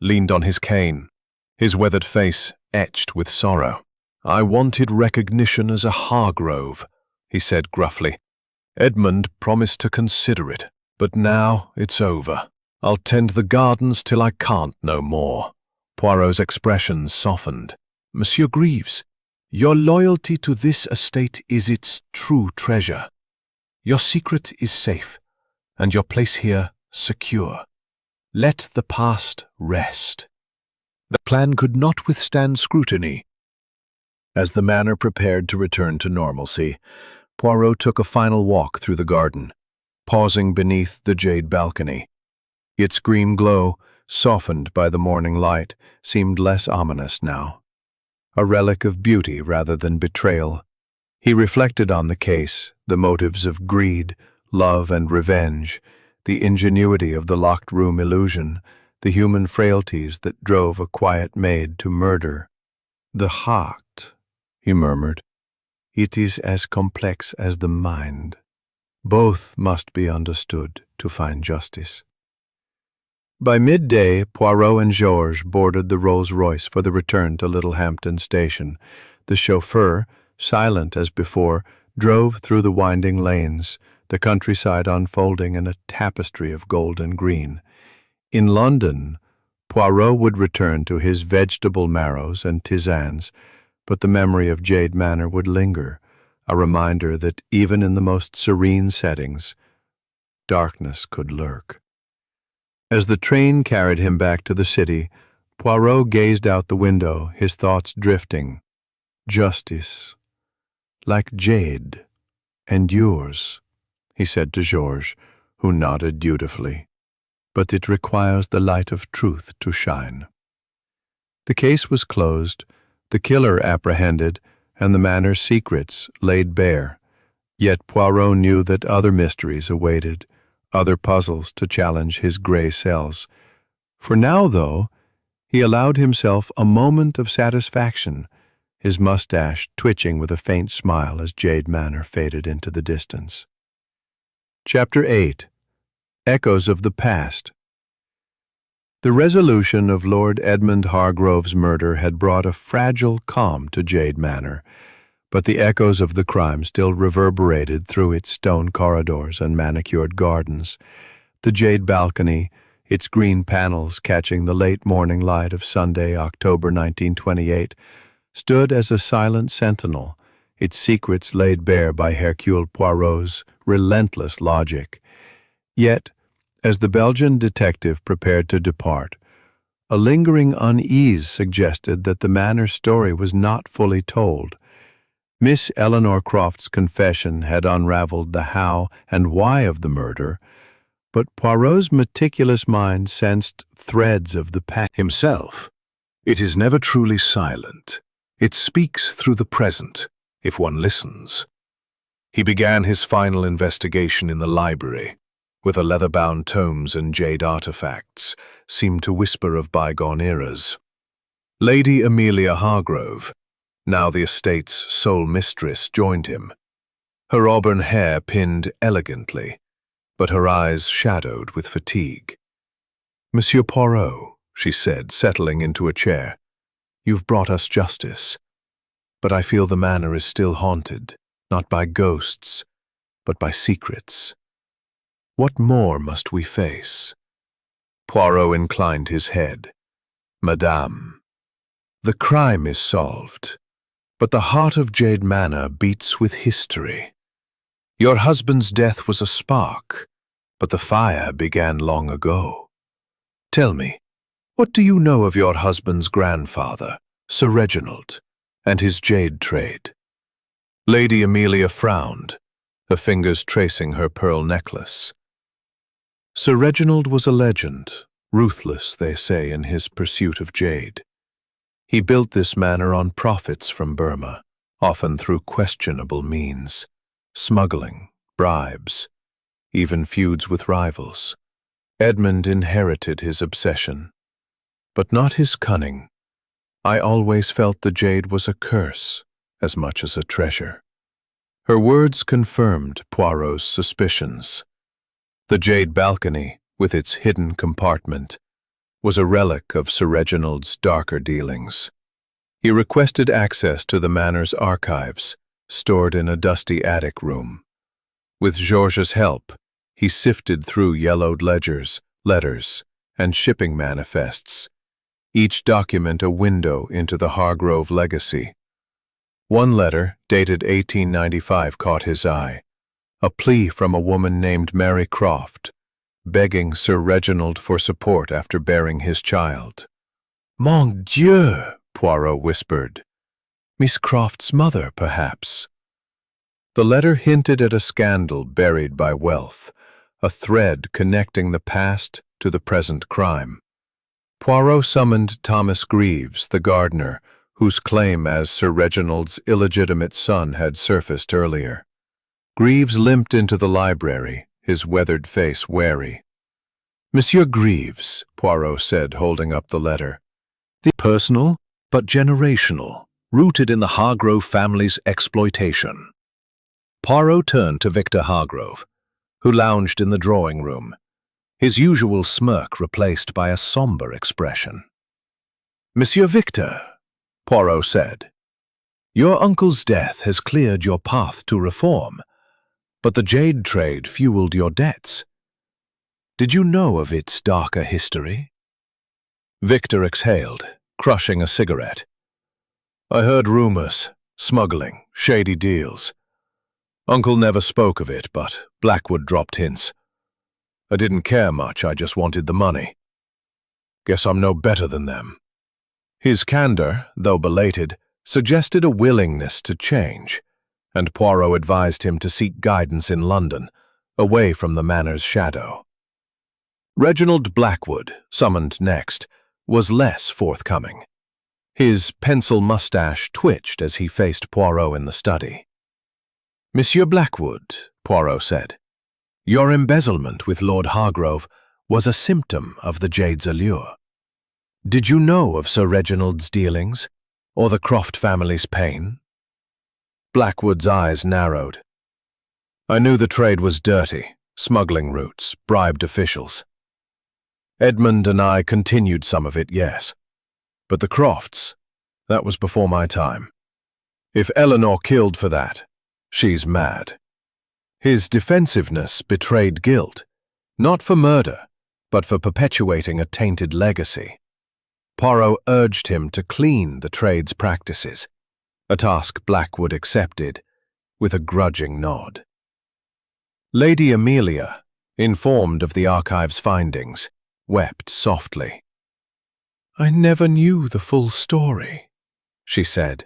[SPEAKER 1] leaned on his cane, his weathered face etched with sorrow. "I wanted recognition as a Hargrove," he said gruffly. "Edmund promised to consider it, but now it's over. I'll tend the gardens till I can't no more." Poirot's expression softened. "Monsieur Greaves, your loyalty to this estate is its true treasure. Your secret is safe, and your place here secure. Let the past rest." The plan could not withstand scrutiny. As the manor prepared to return to normalcy, Poirot took a final walk through the garden, pausing beneath the jade balcony. Its green glow, softened by the morning light, seemed less ominous now. A relic of beauty rather than betrayal. He reflected on the case, the motives of greed, love, and revenge, the ingenuity of the locked room illusion, the human frailties that drove a quiet maid to murder. "The heart," he murmured, "it is as complex as the mind. Both must be understood to find justice." By midday, Poirot and Georges boarded the Rolls-Royce for the return to Littlehampton Station. The chauffeur, silent as before, drove through the winding lanes, the countryside unfolding in a tapestry of gold and green. In London, Poirot would return to his vegetable marrows and tisanes, but the memory of Jade Manor would linger, a reminder that even in the most serene settings, darkness could lurk. As the train carried him back to the city, Poirot gazed out the window, his thoughts drifting. "Justice, like jade, endures," he said to Georges,
[SPEAKER 3] who nodded dutifully. "But it requires the light of truth to shine." The case was closed, the killer apprehended, and the manor's secrets laid bare. Yet Poirot knew that other mysteries awaited, other puzzles to challenge his gray cells. For now, though, he allowed himself a moment of satisfaction, his mustache twitching with a faint smile as Jade Manor faded into the distance. Chapter 8. Echoes of the Past. The resolution of Lord Edmund Hargrove's murder had brought a fragile calm to Jade Manor, but the echoes of the crime still reverberated through its stone corridors and manicured gardens. The jade balcony, its green panels catching the late morning light of Sunday, October 1928, stood as a silent sentinel, its secrets laid bare by Hercule Poirot's relentless logic. Yet, as the Belgian detective prepared to depart, a lingering unease suggested that the manor's story was not fully told. Miss Eleanor Croft's confession had unraveled the how and why of the murder, but Poirot's meticulous mind sensed threads of the past.
[SPEAKER 1] Himself, it is never truly silent. It speaks through the present, if one listens. He began his final investigation in the library, where the leather-bound tomes and jade artifacts seemed to whisper of bygone eras. Lady Amelia Hargrove, now the estate's sole mistress, joined him. Her auburn hair pinned elegantly, but her eyes shadowed with fatigue. "Monsieur Poirot," she said, settling into a chair, "you've brought us justice. But I feel the manor is still haunted, not by ghosts, but by secrets. What more must we face?" Poirot inclined his head. "Madame, the crime is solved, but the heart of Jade Manor beats with history. Your husband's death was a spark, but the fire began long ago. Tell me, what do you know of your husband's grandfather, Sir Reginald, and his jade trade?" Lady Amelia frowned, her fingers tracing her pearl necklace. "Sir Reginald was a legend, ruthless, they say, in his pursuit of jade. He built this manor on profits from Burma, often through questionable means, smuggling, bribes, even feuds with rivals. Edmund inherited his obsession, but not his cunning. I always felt the jade was a curse as much as a treasure." Her words confirmed Poirot's suspicions. The jade balcony, with its hidden compartment, was a relic of Sir Reginald's darker dealings. He requested access to the manor's archives, stored in a dusty attic room. With Georges' help, he sifted through yellowed ledgers, letters, and shipping manifests, each document a window into the Hargrove legacy. One letter, dated 1895, caught his eye, a plea from a woman named Mary Croft, begging Sir Reginald for support after bearing his child. "Mon Dieu!" Poirot whispered. "Miss Croft's mother, perhaps." The letter hinted at a scandal buried by wealth, a thread connecting the past to the present crime. Poirot summoned Thomas Greaves, the gardener, whose claim as Sir Reginald's illegitimate son had surfaced earlier. Greaves limped into the library, his weathered face wary. "Monsieur Greaves," Poirot said, holding up the letter. "The personal, but generational, rooted in the Hargrove family's exploitation." Poirot turned to Victor Hargrove, who lounged in the drawing room, his usual smirk replaced by a somber expression. "Monsieur Victor," Poirot said, "your uncle's death has cleared your path to reform, but the jade trade fueled your debts. Did you know of its darker history?" Victor exhaled, crushing a cigarette. "I heard rumors, smuggling, shady deals. Uncle never spoke of it, but Blackwood dropped hints. I didn't care much, I just wanted the money. Guess I'm no better than them." His candor, though belated, suggested a willingness to change, and Poirot advised him to seek guidance in London,
[SPEAKER 3] away from the manor's shadow. Reginald Blackwood, summoned next, was less forthcoming. His pencil mustache twitched as he faced Poirot in the study. "Monsieur Blackwood," Poirot said, "your embezzlement with Lord Hargrove was a symptom of the Jade's allure. Did you know of Sir Reginald's dealings, or the Croft family's pain?" Blackwood's eyes narrowed. "I knew the trade was dirty, smuggling routes, bribed officials. Edmund and I continued some of it, yes. But the Crofts, that was before my time. If Eleanor killed for that, she's mad." His defensiveness betrayed guilt, not for murder, but for perpetuating a tainted legacy. Poirot urged him to clean the trade's practices, a task Blackwood accepted with a grudging nod. Lady Amelia, informed of the archive's findings, wept softly. "I never knew the full story," she said.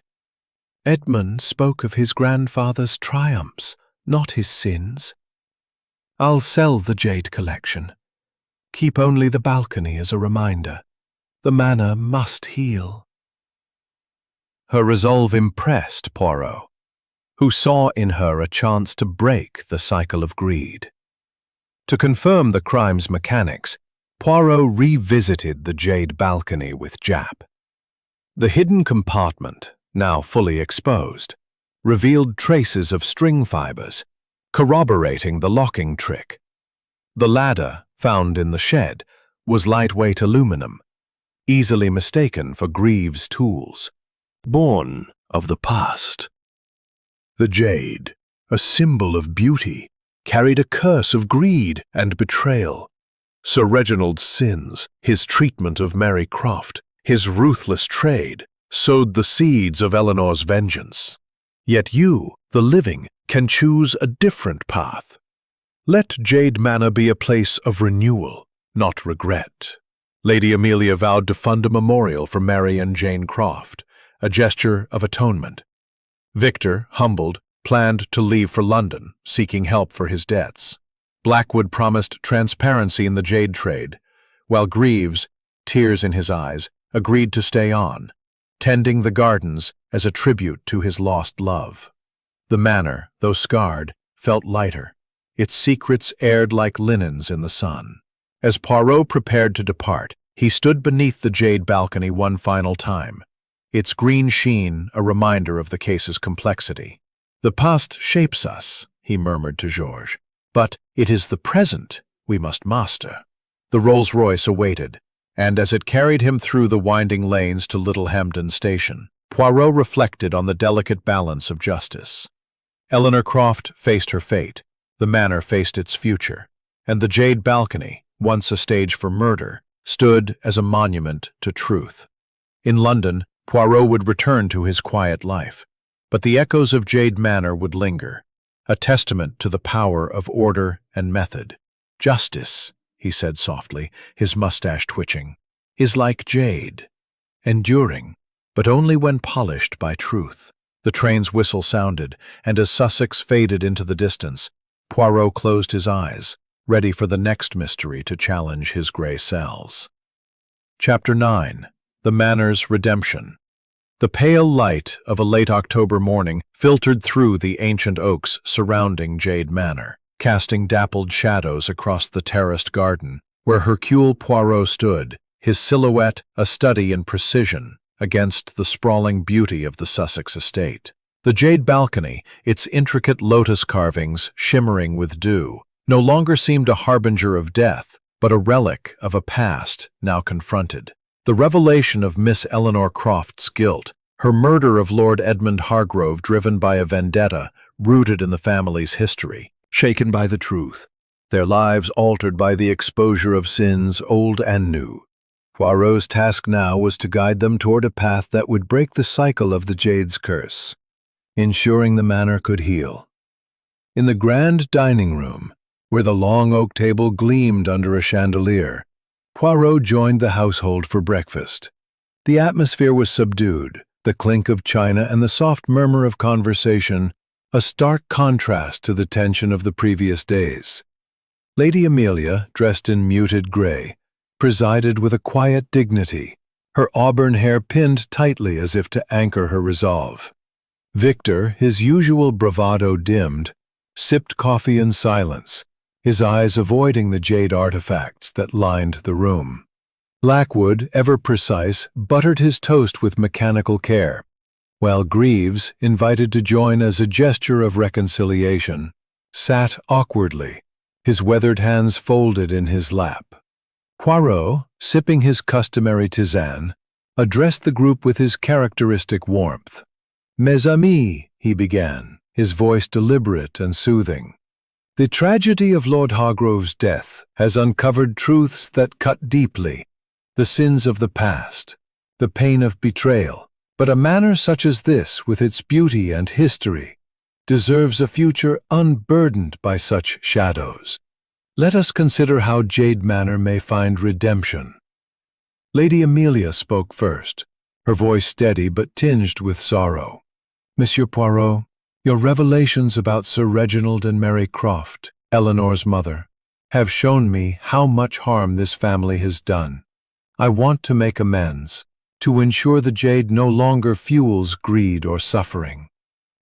[SPEAKER 3] "Edmund spoke of his grandfather's triumphs, not his sins. I'll sell the Jade collection. Keep only the balcony as a reminder. The manor must heal." Her resolve impressed Poirot, who saw in her a chance to break the cycle of greed. To confirm the crime's mechanics, Poirot revisited the Jade balcony with Japp. The hidden compartment, now fully exposed, revealed traces of string fibers, corroborating the locking trick. The ladder, found in the shed, was lightweight aluminum, easily mistaken for Greaves' tools, born of the past. The Jade, a symbol of beauty, carried a curse of greed and betrayal. Sir Reginald's sins, his treatment of Mary Croft, his ruthless trade, sowed the seeds of Eleanor's vengeance. Yet you, the living, can choose a different path. Let Jade Manor be a place of renewal, not regret. Lady Amelia vowed to fund a memorial for Mary and Jane Croft, a gesture of atonement. Victor, humbled, planned to leave for London, seeking help for his debts. Blackwood promised transparency in the Jade trade, while Greaves, tears in his eyes, agreed to stay on, tending the gardens as a tribute to his lost love. The manor, though scarred, felt lighter. Its secrets aired like linens in the sun. As Poirot prepared to depart, he stood beneath the Jade balcony one final time, its green sheen a reminder of the case's complexity. "The past shapes us," he murmured to Georges, "but it is the present we must master." The Rolls-Royce awaited, and as it carried him through the winding lanes to Little Hampden Station, Poirot reflected on the delicate balance of justice. Eleanor Croft faced her fate, the manor faced its future, and the Jade balcony, once a stage for murder, stood as a monument to truth. In London, Poirot would return to his quiet life, but the echoes of Jade Manor would linger, a testament to the power of order and method. "Justice," he said softly, his mustache twitching, "is like jade, enduring, but only when polished by truth." The train's whistle sounded, and as Sussex faded into the distance, Poirot closed his eyes, ready for the next mystery to challenge his gray cells. Chapter 9. The Manor's Redemption. The pale light of a late October morning filtered through the ancient oaks surrounding Jade Manor, casting dappled shadows across the terraced garden, where Hercule Poirot stood, his silhouette a study in precision against the sprawling beauty of the Sussex estate. The Jade balcony, its intricate lotus carvings shimmering with dew, no longer seemed a harbinger of death, but a relic of a past now confronted. The revelation of Miss Eleanor Croft's guilt, her murder of Lord Edmund Hargrove driven by a vendetta rooted in the family's history, shaken by the truth, their lives altered by the exposure of sins old and new. Poirot's task now was to guide them toward a path that would break the cycle of the Jade's curse, ensuring the manor could heal. In the grand dining room, where the long oak table gleamed under a chandelier, Poirot joined the household for breakfast. The atmosphere was subdued, the clink of china and the soft murmur of conversation a stark contrast to the tension of the previous days. Lady Amelia, dressed in muted gray, presided with a quiet dignity, her auburn hair pinned tightly as if to anchor her resolve. Victor, his usual bravado dimmed, sipped coffee in silence, his eyes avoiding the jade artifacts that lined the room. Blackwood, ever precise, buttered his toast with mechanical care, while Greaves, invited to join as a gesture of reconciliation, sat awkwardly, his weathered hands folded in his lap. Poirot, sipping his customary tisane, addressed the group with his characteristic warmth. "Mes amis," he began, his voice deliberate and soothing. "The tragedy of Lord Hargrove's death has uncovered truths that cut deeply, the sins of the past, the pain of betrayal. But a manor such as this, with its beauty and history, deserves a future unburdened by such shadows. Let us consider how Jade Manor may find redemption." Lady Amelia spoke first, her voice steady but tinged with sorrow. "Monsieur Poirot, your revelations about Sir Reginald and Mary Croft, Eleanor's mother, have shown me how much harm this family has done. I want to make amends, to ensure the jade no longer fuels greed or suffering.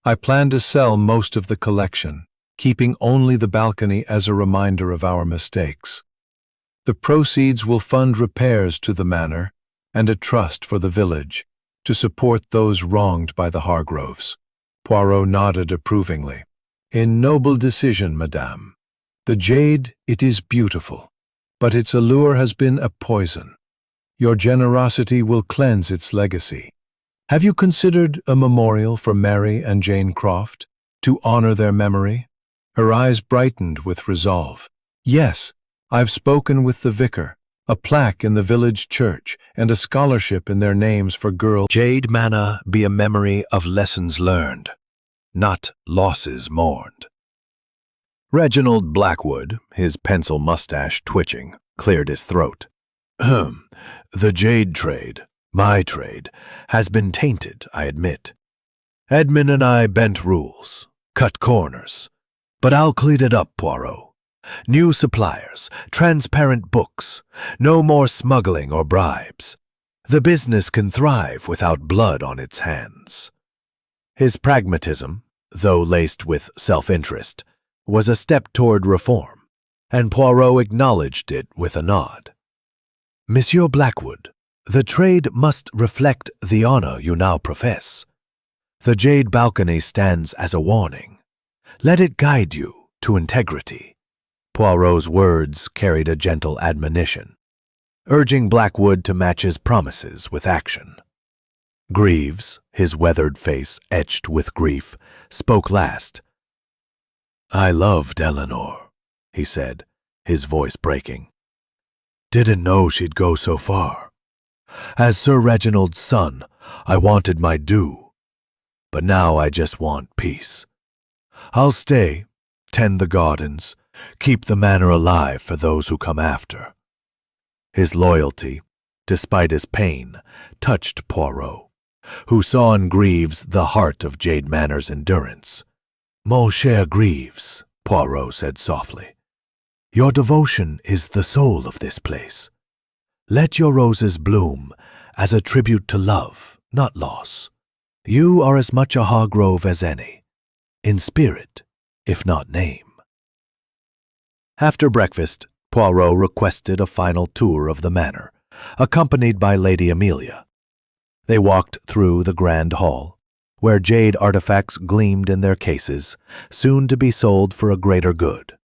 [SPEAKER 3] I plan to sell most of the collection, keeping only the balcony as a reminder of our mistakes. The proceeds will fund repairs to the manor and a trust for the village to support those wronged by the Hargroves." Poirot nodded approvingly. "A noble decision, madame. The jade, it is beautiful, but its allure has been a poison. Your generosity will cleanse its legacy. Have you considered a memorial for Mary and Jane Croft, to honor their memory?" Her eyes brightened with resolve. "Yes, I've spoken with the vicar, a plaque in the village church, and a scholarship in their names for girls."
[SPEAKER 1] Jade Manor be a memory of lessons learned, not losses mourned. Reginald Blackwood, his pencil mustache twitching, cleared his throat. "The jade trade, my trade, has been tainted, I admit. Edmund and I bent rules, cut corners. But I'll clean it up, Poirot. New suppliers, transparent books, no more smuggling or bribes. The business can thrive without blood on its hands." His pragmatism, though laced with self-interest, was a step toward reform, and Poirot acknowledged it with a nod. "Monsieur Blackwood, the trade must reflect the honor you now profess. The jade balcony stands as a warning. Let it guide you to integrity." Poirot's words carried a gentle admonition, urging Blackwood to match his promises with action. Greaves, his weathered face etched with grief, spoke last. "I loved Eleanor," he said, his voice breaking. "Didn't know she'd go so far. As Sir Reginald's son, I wanted my due, but now I just want peace. I'll stay, tend the gardens, keep the manor alive for those who come after." His loyalty, despite his pain, touched Poirot, who saw in Greaves the heart of Jade Manor's endurance. "Mon cher Greaves," Poirot said softly, "your devotion is the soul of this place. Let your roses bloom as a tribute to love, not loss. You are as much a Hargrove as any, in spirit, if not name." After breakfast, Poirot requested a final tour of the manor, accompanied by Lady Amelia. They walked through the grand hall, where jade artifacts gleamed in their cases, soon to be sold for a greater good.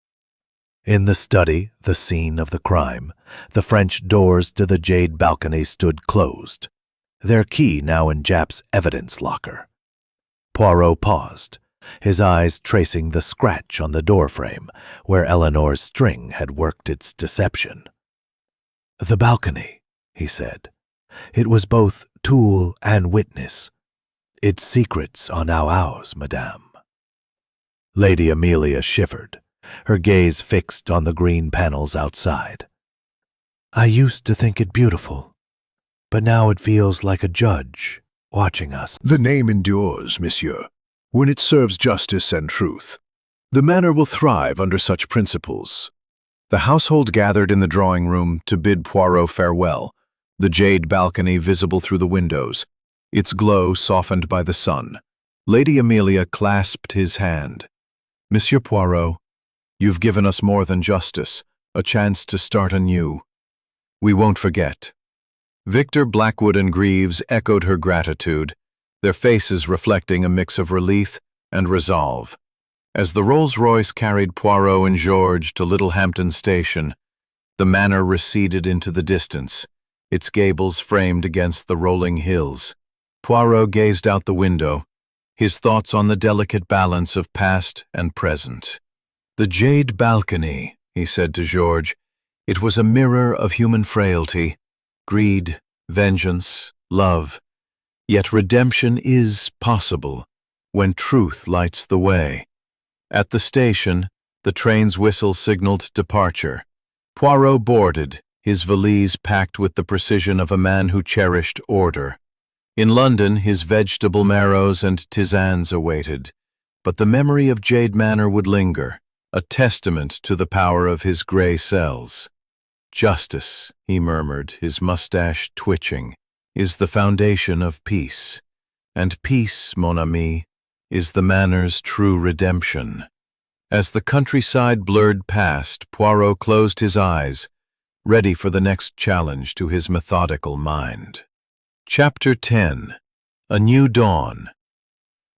[SPEAKER 1] In the study, the scene of the crime, the French doors to the jade balcony stood closed, their key now in Japp's evidence locker. Poirot paused, his eyes tracing the scratch on the doorframe where Eleanor's string had worked its deception. "The balcony," he said. "It was both tool and witness. Its secrets are now ours, madame." Lady Amelia shivered, her gaze fixed on the green panels outside. "I used to think it beautiful, but now it feels like a judge watching us."
[SPEAKER 3] "The name endures, monsieur," when it serves justice and truth. The manor will thrive under such principles. The household gathered in the drawing room to bid Poirot farewell, the jade balcony visible through the windows, its glow softened by the sun. Lady Amelia clasped his hand. "Monsieur Poirot, you've given us more than justice, a chance to start anew. We won't forget." Victor, Blackwood, and Greaves echoed her gratitude, their faces reflecting a mix of relief and resolve. As the Rolls-Royce carried Poirot and George to Littlehampton Station, the manor receded into the distance, its gables framed against the rolling hills. Poirot gazed out the window, his thoughts on the delicate balance of past and present. "The jade balcony," he said to George. "It was a mirror of human frailty, greed, vengeance, love. Yet redemption is possible when truth lights the way." At the station, the train's whistle signaled departure. Poirot boarded, his valise packed with the precision of a man who cherished order. In London, his vegetable marrows and tisanes awaited, but the memory of Jade Manor would linger, a testament to the power of his grey cells. "Justice," he murmured, his mustache twitching, "is the foundation of peace. And peace, mon ami, is the manor's true redemption." As the countryside blurred past, Poirot closed his eyes, ready for the next challenge to his methodical mind. Chapter 10. A New Dawn.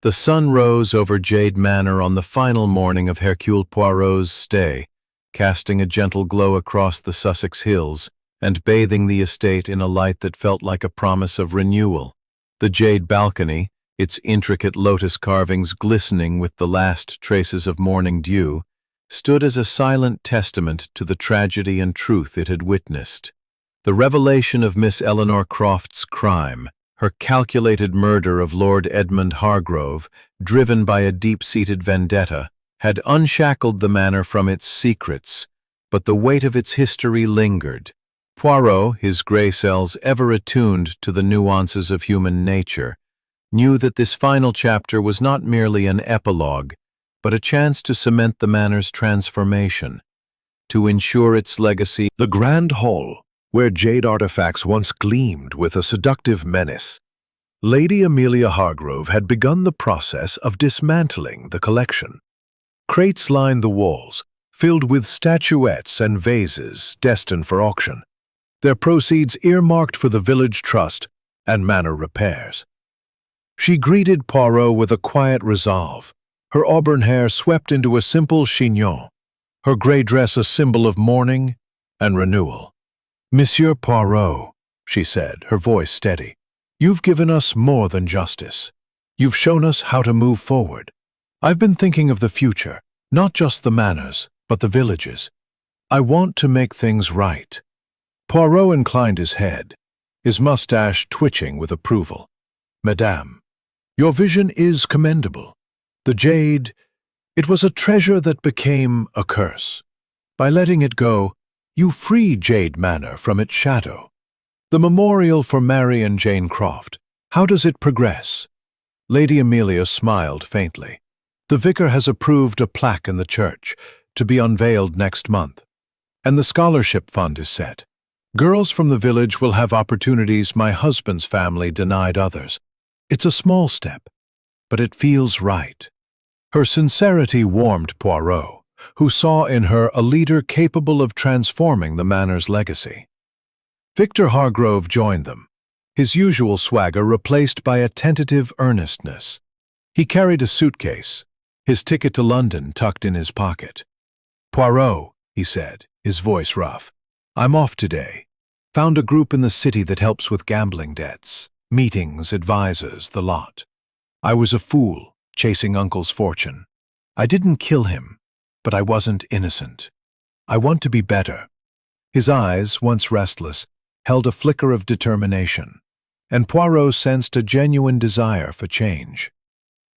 [SPEAKER 3] The sun rose over Jade Manor on the final morning of Hercule Poirot's stay, casting a gentle glow across the Sussex hills and bathing the estate in a light that felt like a promise of renewal. The jade balcony, its intricate lotus carvings glistening with the last traces of morning dew, stood as a silent testament to the tragedy and truth it had witnessed. The revelation of Miss Eleanor Croft's crime, her calculated murder of Lord Edmund Hargrove, driven by a deep-seated vendetta, had unshackled the manor from its secrets, but the weight of its history lingered. Poirot, his grey cells ever attuned to the nuances of human nature, knew that this final chapter was not merely an epilogue, but a chance to cement the manor's transformation, to ensure its legacy.
[SPEAKER 1] The grand hall, where jade artifacts once gleamed with a seductive menace. Lady Amelia Hargrove had begun the process of dismantling the collection. Crates lined the walls, filled with statuettes and vases destined for auction, their proceeds earmarked for the village trust and manor repairs. She greeted Poirot with a quiet resolve, her auburn hair swept into a simple chignon, her grey dress a symbol of mourning and renewal. "Monsieur Poirot," she said, her voice steady, "you've given us more than justice. You've shown us how to move forward. I've been thinking of the future, not just the manors, but the villages. I want to make things right." Poirot inclined his head, his mustache twitching with approval. "Madame, your vision is commendable. The jade, it was a treasure that became a curse. By letting it go, you free Jade Manor from its shadow. The memorial for Mary and Jane Croft, how does it progress?" Lady Amelia smiled faintly. "The vicar has approved a plaque in the church, to be unveiled next month. And the scholarship fund is set. Girls from the village will have opportunities my husband's family denied others. It's a small step, but it feels right." Her sincerity warmed Poirot, who saw in her a leader capable of transforming the manor's legacy. Victor Hargrove joined them, his usual swagger replaced by a tentative earnestness. He carried a suitcase, his ticket to London tucked in his pocket. "Poirot," he said, his voice rough, "I'm off today. Found a group in the city that helps with gambling debts, meetings, advisors, the lot. I was a fool, chasing Uncle's fortune. I didn't kill him, but I wasn't innocent. I want to be better." His eyes, once restless, held a flicker of determination, and Poirot sensed a genuine desire for change.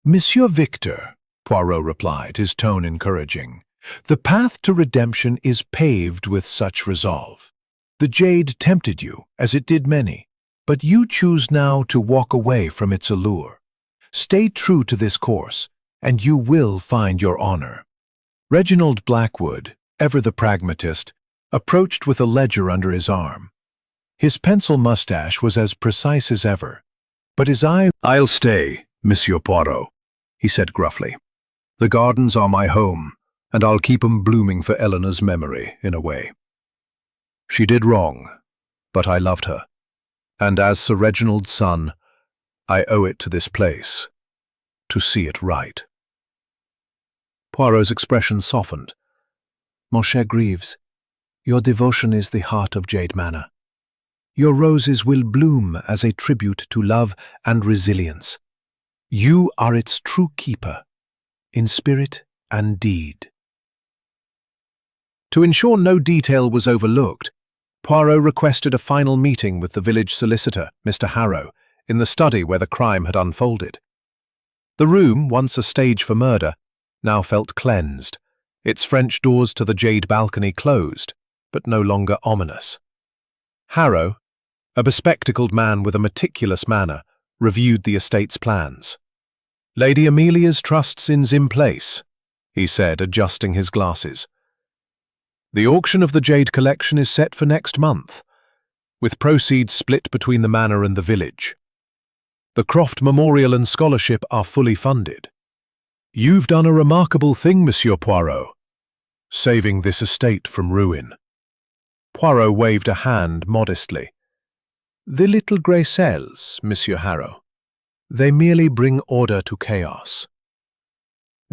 [SPEAKER 1] "Monsieur Victor," Poirot replied, his tone encouraging, "the path to redemption is paved with such resolve. The jade tempted you, as it did many, but you choose now to walk away from its allure.
[SPEAKER 3] Stay true to this course, and you will find your honor." Reginald Blackwood, ever the pragmatist, approached with a ledger under his arm. His pencil mustache was as precise as ever, but his eyes—
[SPEAKER 1] "I'll stay, Monsieur Poirot," he said gruffly. "The gardens are my home, and I'll keep 'em blooming for Eleanor's memory, in a way. She did wrong, but I loved her, and as Sir Reginald's son, I owe it to this place to see it right."
[SPEAKER 3] Poirot's expression softened. "Mon cher Greaves, your devotion is the heart of Jade Manor. Your roses will bloom as a tribute to love and resilience. You are its true keeper, in spirit and deed." To ensure no detail was overlooked, Poirot requested a final meeting with the village solicitor, Mr. Harrow, in the study where the crime had unfolded. The room, once a stage for murder, now felt cleansed, its French doors to the jade balcony closed, but no longer ominous. Harrow, a bespectacled man with a meticulous manner, reviewed the estate's plans. "Lady Amelia's trust's in place," he said, adjusting his glasses. "The auction of the jade collection is set for next month, with proceeds split between the manor and the village. The Croft Memorial and Scholarship are fully funded. You've done a remarkable thing, Monsieur Poirot, saving this estate from ruin." Poirot waved a hand modestly. "The little grey cells, Monsieur Harrow. They merely bring order to chaos.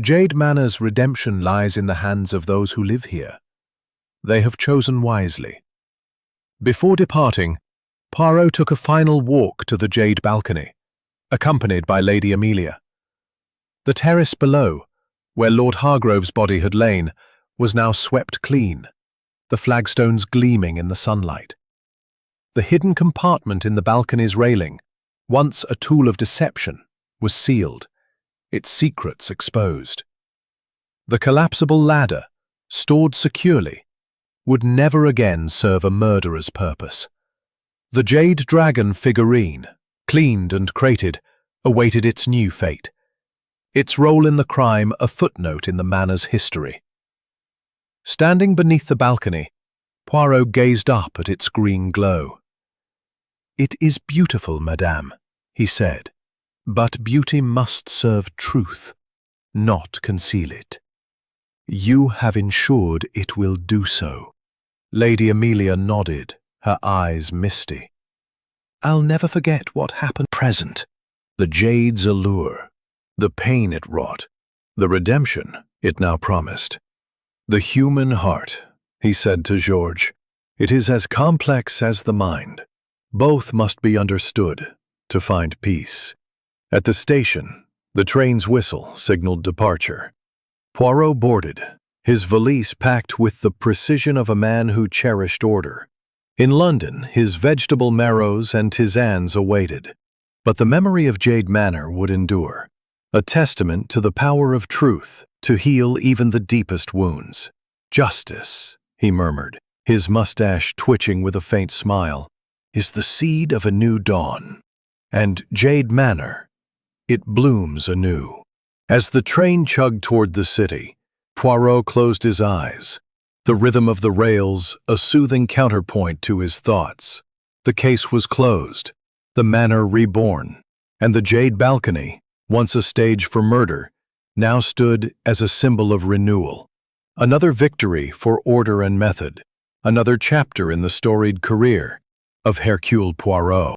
[SPEAKER 3] Jade Manor's redemption lies in the hands of those who live here. They have chosen wisely." Before departing, Poirot took a final walk to the jade balcony, accompanied by Lady Amelia. The terrace below, where Lord Hargrove's body had lain, was now swept clean, the flagstones gleaming in the sunlight. The hidden compartment in the balcony's railing, once a tool of deception, was sealed, its secrets exposed. The collapsible ladder, stored securely, would never again serve a murderer's purpose. The jade dragon figurine, cleaned and crated, awaited its new fate, its role in the crime a footnote in the manor's history. Standing beneath the balcony, Poirot gazed up at its green glow. "It is beautiful, madame," he said, "but beauty must serve truth, not conceal it. You have ensured it will do so." Lady Amelia nodded, her eyes misty. "I'll never forget what happened present. The jade's allure, the pain it wrought, the redemption it now promised. The human heart," he said to George, "it is as complex as the mind. Both must be understood to find peace." At the station, the train's whistle signaled departure. Poirot boarded, his valise packed with the precision of a man who cherished order. In London, his vegetable marrows and tisanes awaited, but the memory of Jade Manor would endure, a testament to the power of truth to heal even the deepest wounds. "Justice," he murmured, his mustache twitching with a faint smile, "is the seed of a new dawn. And Jade Manor, it blooms anew." As the train chugged toward the city, Poirot closed his eyes, the rhythm of the rails a soothing counterpoint to his thoughts. The case was closed, the manor reborn, and the jade balcony, once a stage for murder, now stood as a symbol of renewal. Another victory for order and method, another chapter in the storied career of Hercule Poirot.